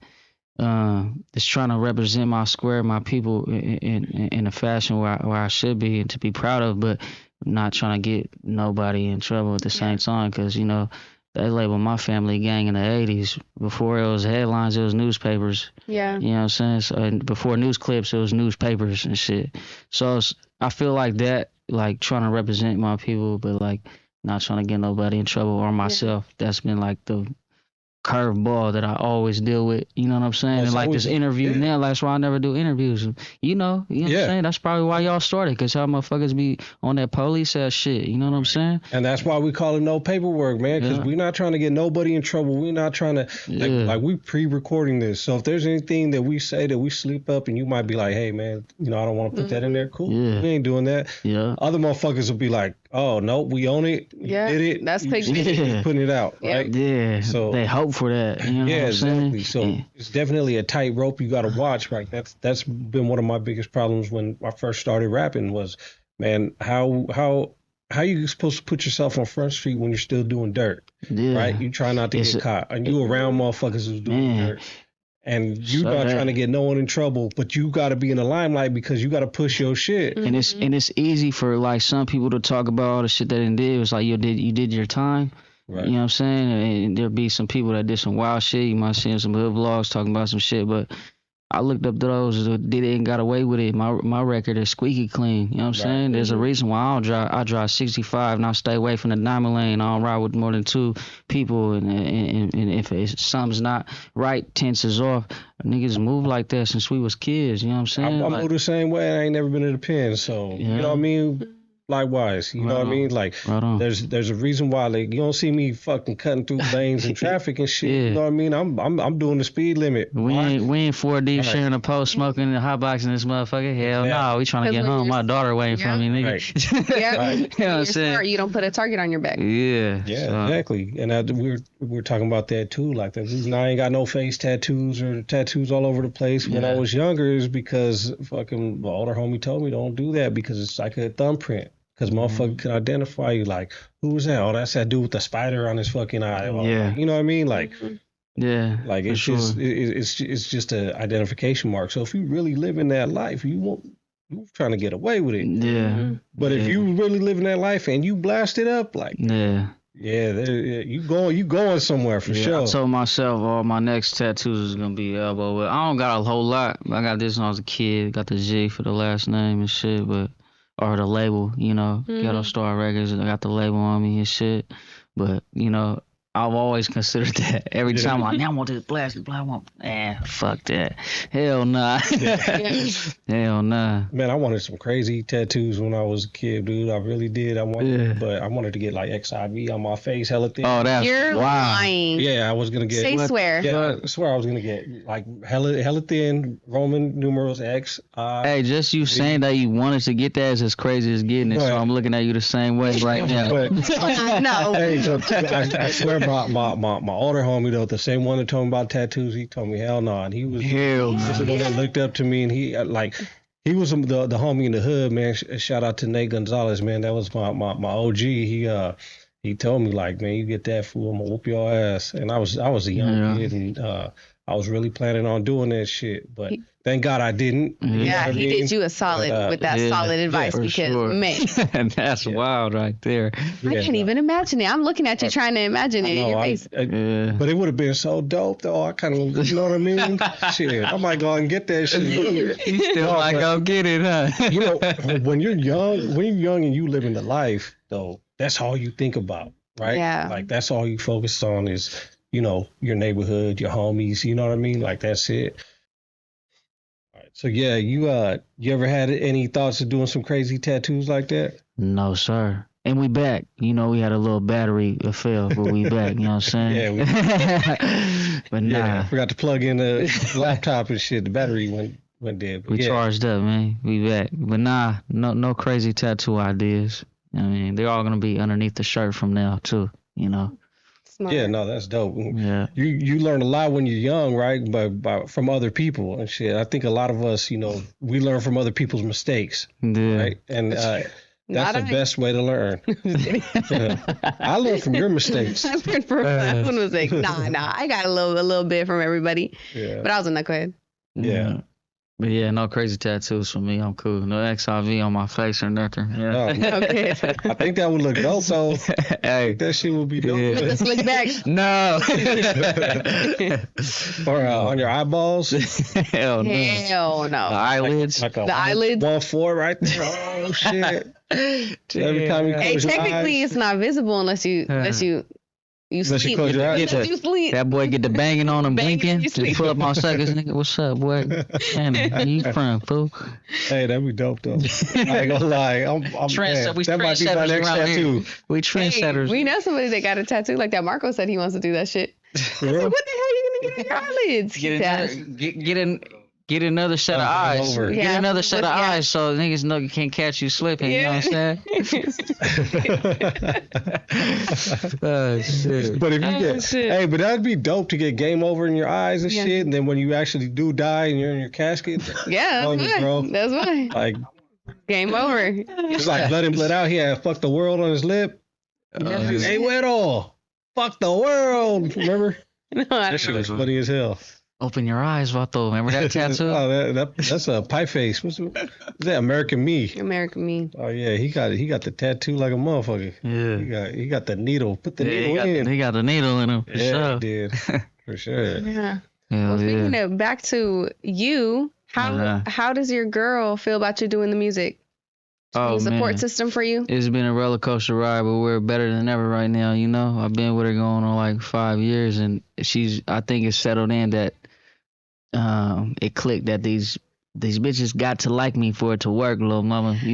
Just trying to represent my square, my people in a fashion where I should be and to be proud of, but not trying to get nobody in trouble at the same time, because, you know, they labeled my family gang in the 80s. Before it was headlines, it was newspapers. Yeah. You know what I'm saying? So, and before news clips, it was newspapers and shit. So I feel like that, like trying to represent my people, but like not trying to get nobody in trouble or myself. That's been like the curveball that I always deal with. You know what I'm saying? And like this interview now, that's why I never do interviews. You know what I'm saying? That's probably why y'all started, because y'all motherfuckers be on that police ass shit. You know what I'm saying? And that's why we call it no paperwork, man, because we're not trying to get nobody in trouble. We're not trying to, like we pre-recording this. So if there's anything that we say that we slip up and you might be like, hey, man, you know, I don't want to put that in there. Cool. Yeah. We ain't doing that. Yeah. Other motherfuckers will be like, oh, no, we own it. You did it. That's putting it out, right? Yeah. So they hope for that. You know what I'm exactly. saying? So it's definitely a tight rope you got to watch, right? That's been one of my biggest problems when I first started rapping was, man, how you supposed to put yourself on Front Street when you're still doing dirt, right? You try not to get caught, and you around motherfuckers who's doing dirt. And you not trying to get no one in trouble, but you got to be in the limelight because you got to push your shit. And it's easy for like some people to talk about all the shit that they did. It's like you did your time. Right. You know what I'm saying? And there'll be some people that did some wild shit. You might see some hood vlogs talking about some shit, but I looked up those that did it and got away with it. My record is squeaky clean. You know what I'm saying? There's a reason why I drive 65 and I stay away from the diamond lane. I don't ride with more than 2 people. And if something's not right, tenses off. Niggas move like that since we was kids. You know what I'm saying? I move the same way. I ain't never been to the pen. So, you know what I mean? Likewise, you know what I mean? Like, there's a reason why, like, you don't see me fucking cutting through lanes and traffic and shit. You know what I mean? I'm doing the speed limit. We ain't 4 deep sharing a post, smoking and hot boxing this motherfucker. Hell no, we trying to get home. My daughter waiting for me, nigga. Right. You know what I'm saying? You don't put a target on your back. Yeah, exactly. And we're talking about that too. Like, the reason I ain't got no face tattoos or tattoos all over the place when I was younger is because fucking the older homie told me don't do that because it's like a thumbprint. Because motherfucker can identify you, like, who was that? Oh, that's that dude with the spider on his fucking eye. You know what I mean? Like, like it's just an identification mark. So if you really live in that life, you're trying to get away with it. Yeah. But if you really live in that life and you blast it up, like, Yeah, you going somewhere for sure. I told myself all my next tattoos is gonna be elbow. But I don't got a whole lot. I got this when I was a kid. Got the G for the last name and shit, or the label, Ghetto Star Records. I got the label on me and shit. But I've always considered that. Every time I want this blast, fuck that. Hell nah. Hell nah. Man, I wanted some crazy tattoos when I was a kid, dude. I really did. But I wanted to get like XIV on my face, hella thin. Oh, that's You're lying. Yeah, I was gonna get. Swear. Yeah, I swear I was gonna get like hella thin Roman numerals X. Hey, just you saying that you wanted to get that is as crazy as getting it. So I'm looking at you the same way right now. No. Hey, so I swear my older homie though, the same one that told me about tattoos, he told me hell no, and he was the one that looked up to me, and he was the homie in the hood, man. Shout out to Nate Gonzalez, man. That was my OG. He told me like, man, you get that fool, I'm gonna whoop your ass. And I was a young kid, and I was really planning on doing that shit, but thank God I didn't. Yeah, he did you a solid with that solid advice because man, and that's wild right there. I can't even imagine it. I'm looking at you trying to imagine it in your face. But it would have been so dope though. I kind of, you know what I mean? Shit, I might go out and get that shit. You still might go get it, huh? When you're young and you living the life though, that's all you think about, right? Yeah. Like that's all you focus on is, your neighborhood, your homies, you know what I mean? Like that's it. All right. So yeah, you ever had any thoughts of doing some crazy tattoos like that? No, sir. And we back. We had a little battery fail, but we back. You know what I'm saying? Yeah. But nah. Yeah, I forgot to plug in the laptop and shit. The battery went dead. We charged up, man. We back. But nah, no crazy tattoo ideas. I mean, they're all gonna be underneath the shirt from now too. Smart. Yeah, no, that's dope. Yeah. You learn a lot when you're young, right? But from other people and shit. I think a lot of us, we learn from other people's mistakes, right? And that's the best way to learn. I learned from your mistakes. I learned from my own mistake. Nah. I got a little bit from everybody. Yeah. But I was a knucklehead. Yeah. But yeah, no crazy tattoos for me. I'm cool. No XIV on my face or nothing. Yeah. Okay. I think that would look dope, though. Hey, that shit would be dope. Yeah. With the slick back. No. Or on your eyeballs. Hell no. Hell no. The eyelids. The eyelids. 1-4 right there. Oh shit. Every time you close your technically, eyes. it's not visible unless you Unless sleep. you close your eyes. You sleep. That boy get the banging on him, Banging, blinking. you Just sleep. pull up on seconds, nigga. What's up, boy? Man, where you from, fool? Hey, that'd be dope though. I ain't gonna lie. I'm We that might be my trendsetters next around tattoo. here. We trendsetters. We know somebody that got a tattoo like that. Marco said he wants to do that shit. I said, what the hell are you gonna get in your eyelids? Get another set of eyes. Over. Get another set of eyes so niggas know you can't catch you slipping. You know what I'm saying? Oh, shit. But if you but that'd be dope to get game over in your eyes and shit. And then when you actually do die and you're in your casket, That's fine. Like game over. it's like Blood In, Blood Out. He had "fuck the world" on his lip. Hey, Weddle, fuck the world. Remember? No, That shit was funny as hell. Open your eyes, Vato. Remember that tattoo? That's a pie face. What's that? American Me. American Me. Oh yeah, he got the tattoo like a motherfucker. Yeah. He got the needle. Put the needle in. He got the needle in him. For sure. He did. For sure. Yeah. Hell Speaking of back to you, how does your girl feel about you doing the music? Support system for you? It's been a roller coaster ride, but we're better than ever right now. I've been with her going on like 5 years, and I think it's settled in that it clicked that these bitches got to like me for it to work, little mama. For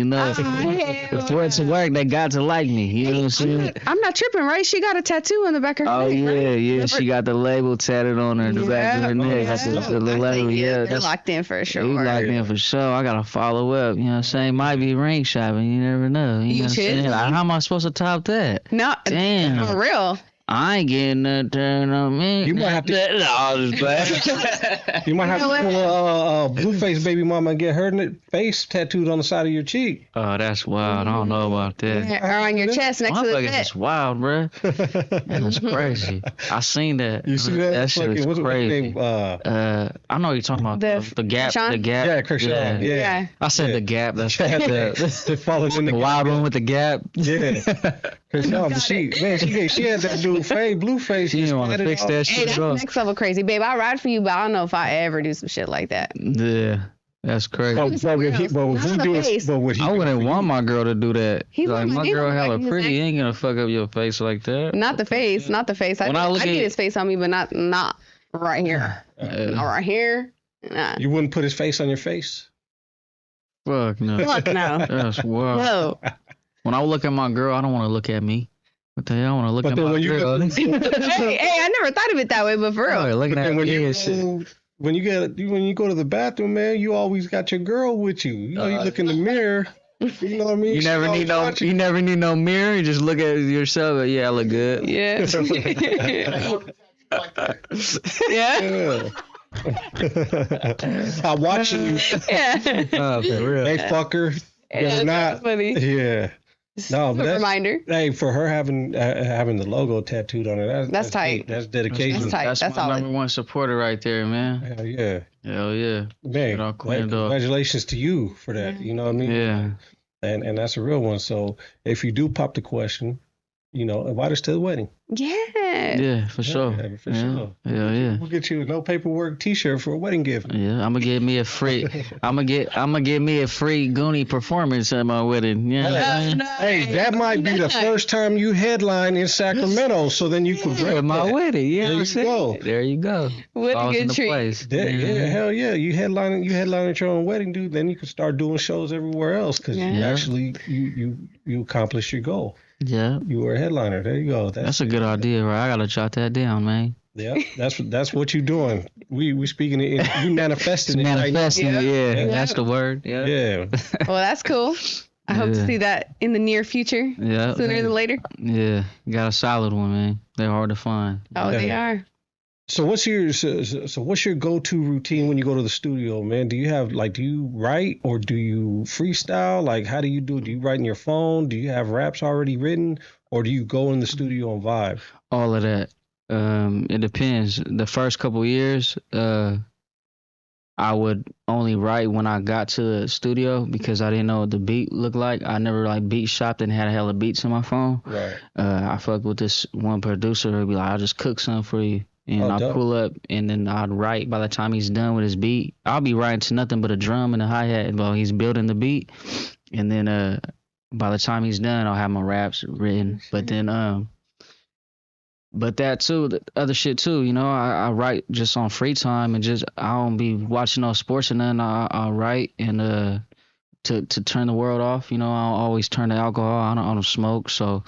it to work, they got to like me. You know what I'm saying? I'm not tripping, right? She got a tattoo on the back of her neck. Yeah. Right? She got the label tatted on her, the back of her neck. Got the label. They're locked in for sure. They locked in for sure. I gotta follow up. You know what I'm saying? Might be ring shopping. You never know. You know what I'm saying? Like, how am I supposed to top that? No, damn. For real. I ain't getting that turn on me. You might have to. You might have to pull a Blueface baby mama and get her face tattooed on the side of your cheek. Oh, that's wild. I don't know about that. Or on your chest next to the bed. That's wild, bro. That's crazy. I seen that. You see that? That shit is crazy. I know what you're talking about. The Gap. Sean? The Gap. Yeah, Christian. Yeah. I said the Gap. That's the wild one with the Gap. Yeah. No, but she had that dude fade blue face. She didn't want to fix that Hey, shit that's at all. next level crazy, babe. I ride for you, but I don't know if I ever do some shit like that. Yeah, that's crazy. I wouldn't want my girl to do that. He Like, want my my girl nigga hella back in his pretty. neck. He ain't gonna fuck up your face like that. Not the face. When I look I at- get his face on me, but not right here. Not right here. Nah. You wouldn't put his face on your face? Fuck no. Fuck no. That's wild. No. When I look at my girl, I don't want to look at me. What the hell? I want to look But at then my when you girl. go- hey, I never thought of it that way, but for real. Oh, looking at And when me you and shit. when you go to the bathroom, man, you always got your girl with you. You know, you look in the mirror. You know what I mean? You never need no mirror. You just look at yourself. Yeah, I look good. Yeah. Yeah. Yeah. I'm watching you. Yeah. Oh, for real. Hey, fucker. Yeah, You're that's not. funny. Yeah. No, but A that's, reminder. hey, for her having the logo tattooed on it, that's tight. That's dedication. That's tight. That's That's my solid. number one supporter right there, man. Hell yeah. Hell yeah. Man, Get all cleaned up. congratulations to you for that. You know what I mean? Yeah. And that's a real one. So if you do pop the question, you know, invite us to the wedding. Yeah. Yeah, for sure. Yeah, for yeah. sure. Hell yeah. We'll get you a no paperwork T-shirt for a wedding gift. Yeah, I'm gonna get me a free. I'm gonna get me a free Goonie performance at my wedding. Yeah. Hey, that might be the first time you headline in Sacramento, so then you can At break my that. wedding. Yeah. There you go. There you go. What a Falls good into treat. place. Yeah, hell yeah. You headline at your own wedding, dude. Then you can start doing shows everywhere else because you Yeah. actually you accomplished your goal. Yeah. You were a headliner. There you go. That's a good idea, right? I gotta jot that down, man. Yeah, that's what you're doing. We speaking it. You manifesting it. Right now. Manifesting, yeah. Yeah. That's the word. Yeah. Yeah. Well, that's cool. I hope to Yeah. see that in the near future, Yeah. sooner than later. Yeah. Got a solid one, man. They're hard to find. Oh, they are. So what's your go-to routine when you go to the studio, man? Do you write or do you freestyle? Like, how do you do it? Do you write in your phone? Do you have raps already written, or do you go in the studio and vibe? All of that. It depends. The first couple years, I would only write when I got to the studio because I didn't know what the beat looked like. I never like beat shopped and had a hella beats in my phone. Right. I fucked with this one producer who'd be like, I'll just cook something for you. And I'll dope. pull up and then I'd write by the time he's done with his beat. I'll be writing to nothing but a drum and a hi-hat while he's building the beat. And then by the time he's done, I'll have my raps written. But then but that too, the other shit too, you know, I write just on free time and just I don't be watching no sports or nothing. I'll write and to turn the world off, you know, I'll always turn the alcohol. I don't smoke, so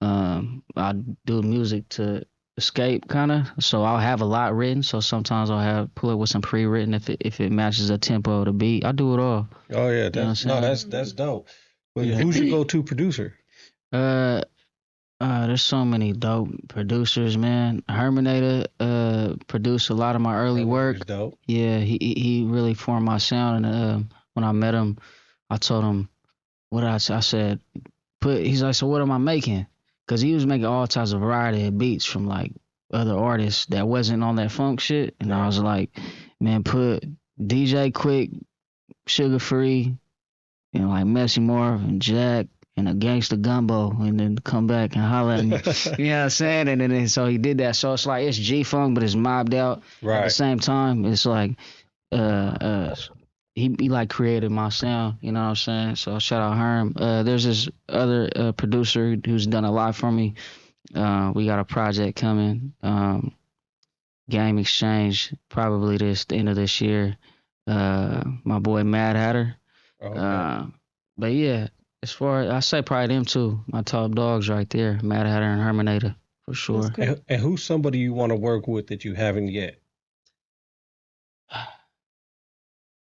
I do music to escape kind of. So I'll have a lot written. So sometimes I'll pull it with some pre-written if it matches the tempo of the beat. I do it all. Oh yeah, You know what I'm that's dope. But Yeah. who's your go-to producer? There's so many dope producers, man. Herminator produced a lot of my early work. That's dope. Yeah, he really formed my sound. And when I met him, I told him what I said. He's like, so what am I making? Because he was making all types of variety of beats from like other artists that wasn't on that funk shit. And I was like, man, put DJ Quick, Sugar Free, and like Messy Marv and Jack and a Gangsta Gumbo, and then come back and holler at me. You know what I'm saying? And then so he did that. So it's like it's G-Funk, but it's mobbed out. At the Right. same time, it's like he like created my sound, you know what I'm saying? So shout out Herm. There's this other producer who's done a lot for me. We got a project coming, Game Exchange, probably the end of this year. My boy Mad Hatter. Okay. But yeah, as far as I say, probably them two, my top dogs right there, Mad Hatter and Herminator for sure. That's cool. And who's somebody you want to work with that you haven't yet?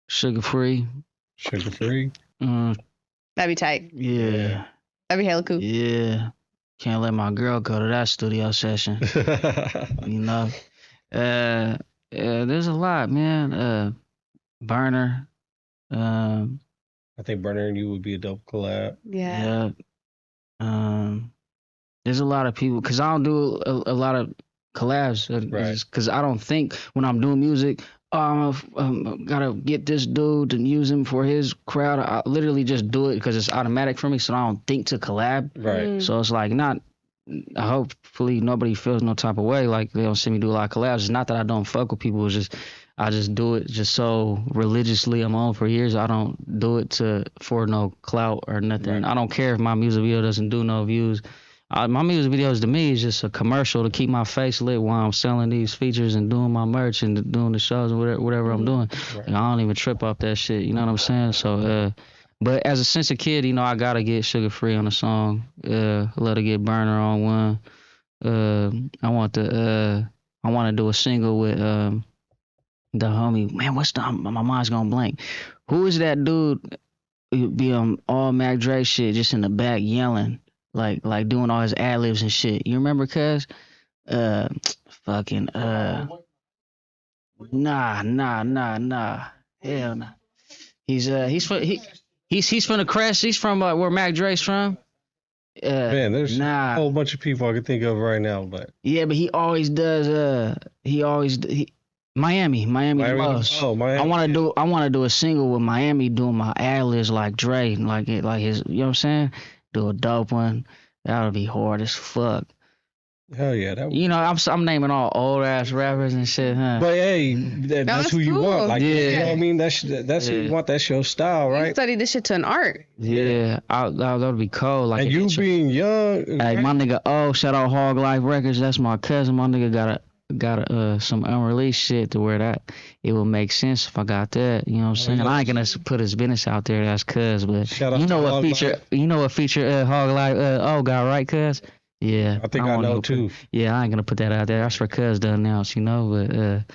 Sugar Free. Sugar Free. That'd be tight. Yeah. That'd be hella cool. Yeah. Can't let my girl go to that studio session. You know. There's a lot, man. Burner. I think Burner and you would be a dope collab. Yeah. Yeah. There's a lot of people because I don't do a lot of collabs. Right. Because I don't think when I'm doing music, gotta get this dude and use him for his crowd. I literally just do it because it's automatic for me, so I don't think to collab. Right. So it's like not hopefully nobody feels no type of way like they don't see me do a lot of collabs. It's not that I don't fuck with people. It's just I just do it just so religiously. I'm on for years. I don't do it for no clout or nothing. Right. I don't care if my music video doesn't do no views. My music videos to me is just a commercial to keep my face lit while I'm selling these features and doing my merch and doing the shows and whatever I'm doing. Right. I don't even trip off that shit. You know what I'm saying? So, but as a sensitive kid, you know, I gotta get Sugar Free on a song. Let Her Get Burner on one. I want to do a single with the homie. Man, my mind's gonna blank. Who is that dude? Be all Mac Dre shit, just in the back yelling. Like doing all his ad libs and shit. You remember, cuz? Nah. Hell nah. He's from the Crest. He's from where Mac Dre's from. Man, there's a whole bunch of people I can think of right now, but yeah, but he always does. Miami most. Oh, Miami. I want to do a single with Miami doing my ad libs like Dre, like his. You know what I'm saying? Do a dope one. That would be hard as fuck. Hell yeah, that would... You know, I'm naming all old ass rappers and shit, huh? But hey, that's who you want. Like, you know what I mean? That's who you want. That's your style, right? You study this shit to an art. Yeah, that would be cold. Like, and you being young. Hey, my nigga, shout out Hog Life Records. That's my cousin. My nigga got some unreleased shit to where that it will make sense if I got that. You know what I'm saying? I ain't gonna put his business out there. That's cuz, but you know what feature Hog Life got, right, cuz? Yeah, I think I know too. Yeah, I ain't gonna put that out there. That's for cuz done now, you know. But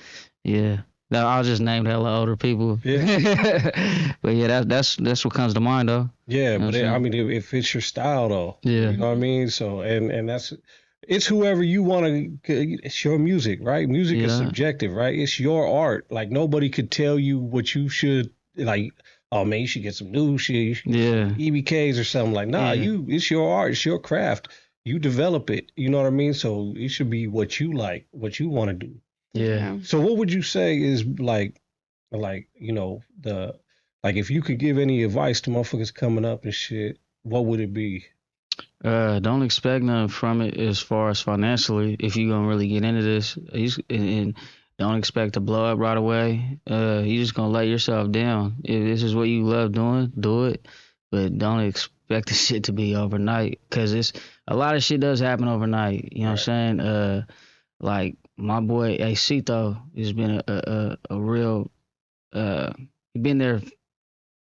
yeah, no, I'll just name hella older people. Yeah. But yeah, that's what comes to mind though. Yeah, but I mean, it fits your style though. Yeah, you know what I mean. So and that's. It's whoever you want to. It's your music, right? Music is subjective, right? It's your art. Like nobody could tell you what you should like. Oh man, you should get some new shit. You should get EBKs or something like. Nah, it's your art. It's your craft. You develop it. You know what I mean? So it should be what you like, what you want to do. Yeah. So what would you say is like you know if you could give any advice to motherfuckers coming up and shit, what would it be? Don't expect nothing from it as far as financially. If you're gonna really get into this, and don't expect to blow up right away. You're just gonna let yourself down. If this is what you love doing, do it. But don't expect the shit to be overnight, because it's a lot of shit does happen overnight. You know what I'm saying? Like my boy Acito has been a real been there.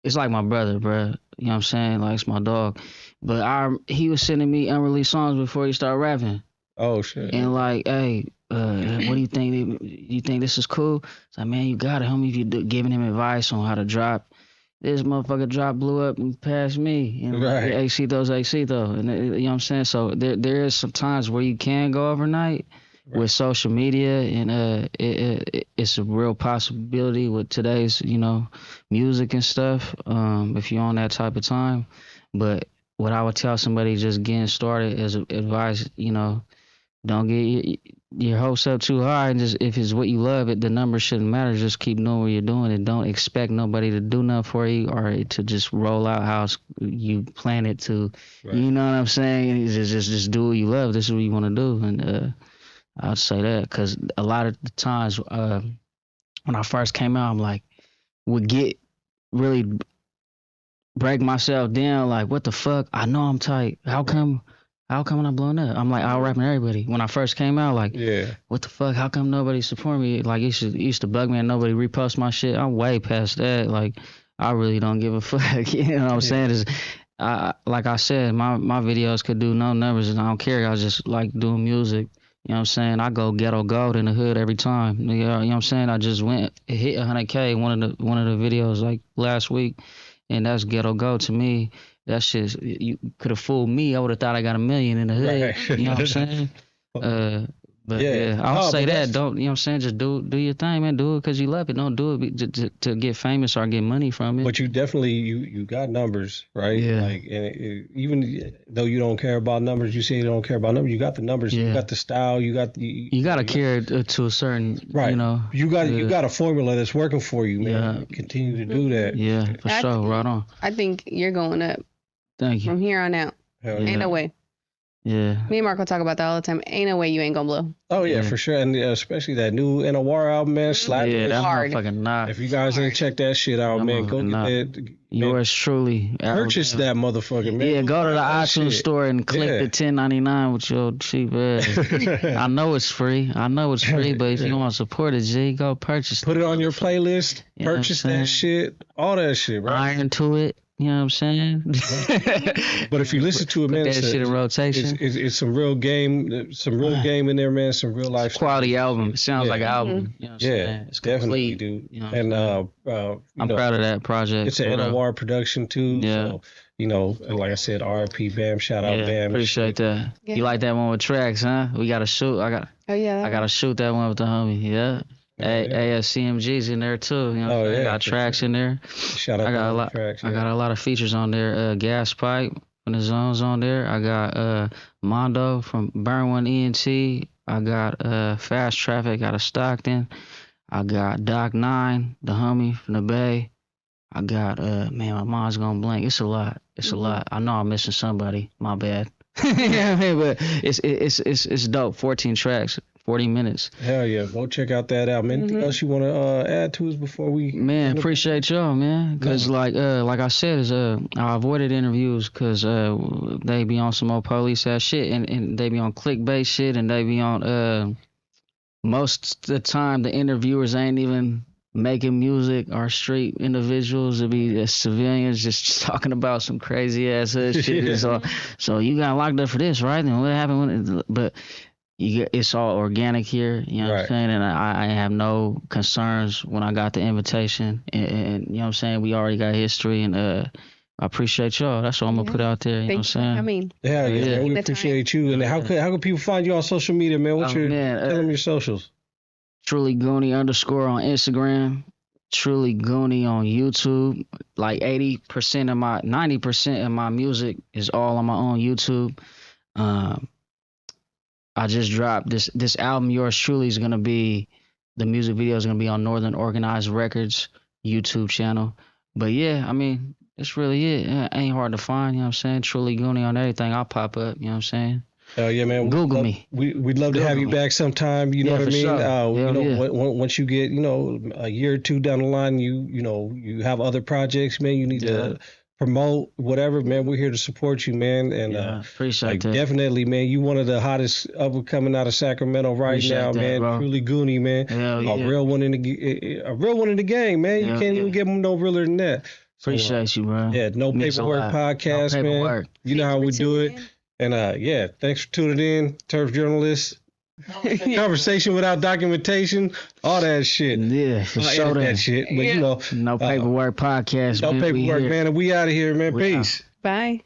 It's like my brother, bro. You know what I'm saying? Like it's my dog. But he was sending me unreleased songs before he started rapping. Oh shit. And like, hey, what do you think? You think this is cool? It's like, man, you got it, homie. If you giving him advice on how to drop. This motherfucker drop blew up and passed me. And right. Acito's Acito. And you know what I'm saying? So there is some times where you can go overnight with social media, and it's a real possibility with today's, you know, music and stuff, if you're on that type of time. But what I would tell somebody just getting started as advice, you know, don't get your hopes up too high, and just if it's what you love, the numbers shouldn't matter. Just keep doing what you're doing, and don't expect nobody to do nothing for you or to just roll out how you plan it to. Right. You know what I'm saying? Just do what you love. This is what you want to do, and I'd say that, because a lot of the times when I first came out, I'm like, would get really break myself down, like, what the fuck? I know I'm tight. How come I'm not blowing up? I'm like out rapping everybody. When I first came out, like, what the fuck? How come nobody support me? Like, it used to bug me and nobody repost my shit. I'm way past that. Like, I really don't give a fuck. You know what I'm saying? Like I said, my videos could do no numbers, and I don't care. I just like doing music. You know what I'm saying? I go ghetto gold in the hood every time. You know what I'm saying? I just hit 100K one of the videos like last week, and that's ghetto gold to me. That shit, you could have fooled me. I would have thought I got 1 million in the hood. Right. You know what I'm saying? But I'll say that. Don't, you know what I'm saying? Just do your thing, man. Do it because you love it. Don't do it to get famous or get money from it. But you definitely, you got numbers, right? Yeah. Like, even though you don't care about numbers, you say you don't care about numbers, you got the numbers, you got the style, you got the... You got to care to a certain, right. You know. You got a formula that's working for you, man. Yeah. Continue to do that. Yeah, for sure. Right on. I think you're going up. Thank you. From here on out. Hell Ain't no way. Yeah. Me and Marco talk about that all the time. Ain't no way you ain't gonna blow. Oh yeah, for sure, and especially that new NOR album, man. Slap. Yeah, that hard. motherfucking knock. If you guys didn't check that shit out, man, go get that. Yours truly. Purchase that motherfucker, man. Yeah, go to the iTunes store and click the $10.99 with your cheap ass. I know it's free. But if you want to support it, G, go purchase it. Put it on your playlist. Purchase that shit. All that shit, bro. Iron to it. You know what I'm saying? But if you listen to it, man, that shit in rotation. It's some real game game in there, man. Some real life quality album. It sounds like an album. You know what I'm saying? It's definitely, complete, dude. You know and I'm proud of that project. It's an NOR production too. Yeah. So, you know, like I said, R.I.P. Bam. Shout out Bam. Appreciate that. Yeah. You like that one with tracks, huh? We got to shoot. I got to shoot that one with the homie. Yeah. ASCMG's in there too. You know, I got tracks in there. Shout out I got a lot. Tracks, I got a lot of features on there. Gas Pipe when the zone's on there. I got Mondo from Burn One ENT. I got Fast Traffic out of Stockton. I got Doc 9, the homie from the Bay. I got man, my mind's gonna blank. It's a lot. It's a lot. I know I'm missing somebody. My bad. Yeah, but it's dope. 14 tracks. 40 minutes. Hell yeah. Go check out that album. Anything else you want to add to us before we... Man, appreciate y'all, man. Because like I said, I avoided interviews because they be on some old police ass shit and they be on clickbait shit and they be on... most of the time, the interviewers ain't even making music or street individuals. It be civilians just talking about some crazy ass shit. So you got locked up for this, right? And what happened? But... it's all organic here, you know what I'm saying? And I have no concerns when I got the invitation. And you know what I'm saying? We already got history, and I appreciate y'all. That's what I'm going to put out there, you know what I'm saying? I mean, yeah. We appreciate you. And how can people find you on social media, man? What's tell them your socials. Truly Goonie _ on Instagram. Truly Goonie on YouTube. Like 90% of my music is all on my own YouTube. I just dropped this album, Yours Truly, is gonna be, the music video is gonna be on Northern Organized Records YouTube channel. But yeah, I mean, that's really it. It ain't hard to find, you know what I'm saying? Truly Goonie on everything. I'll pop up, you know what I'm saying? Hell yeah, man. Google me. We'd love to have you back sometime. You know what I mean? Sure. Once you get, a year or two down the line, you have other projects, man. You need to promote whatever, man. We're here to support you, man. And appreciate that. Definitely, man. You one of the hottest up coming out of Sacramento now, man. Bro. Truly Goonie, man. A real one in the game, man. You can't even get no realer than that. Appreciate you, bro. Yeah, No Paperwork podcast, man. You know how we do it. And thanks for tuning in, Turf Journalists. Conversation without documentation, all that shit. Yeah, for sure. That shit. But No Paperwork podcast. No Paperwork, man. And we out of here, man. Peace. Bye.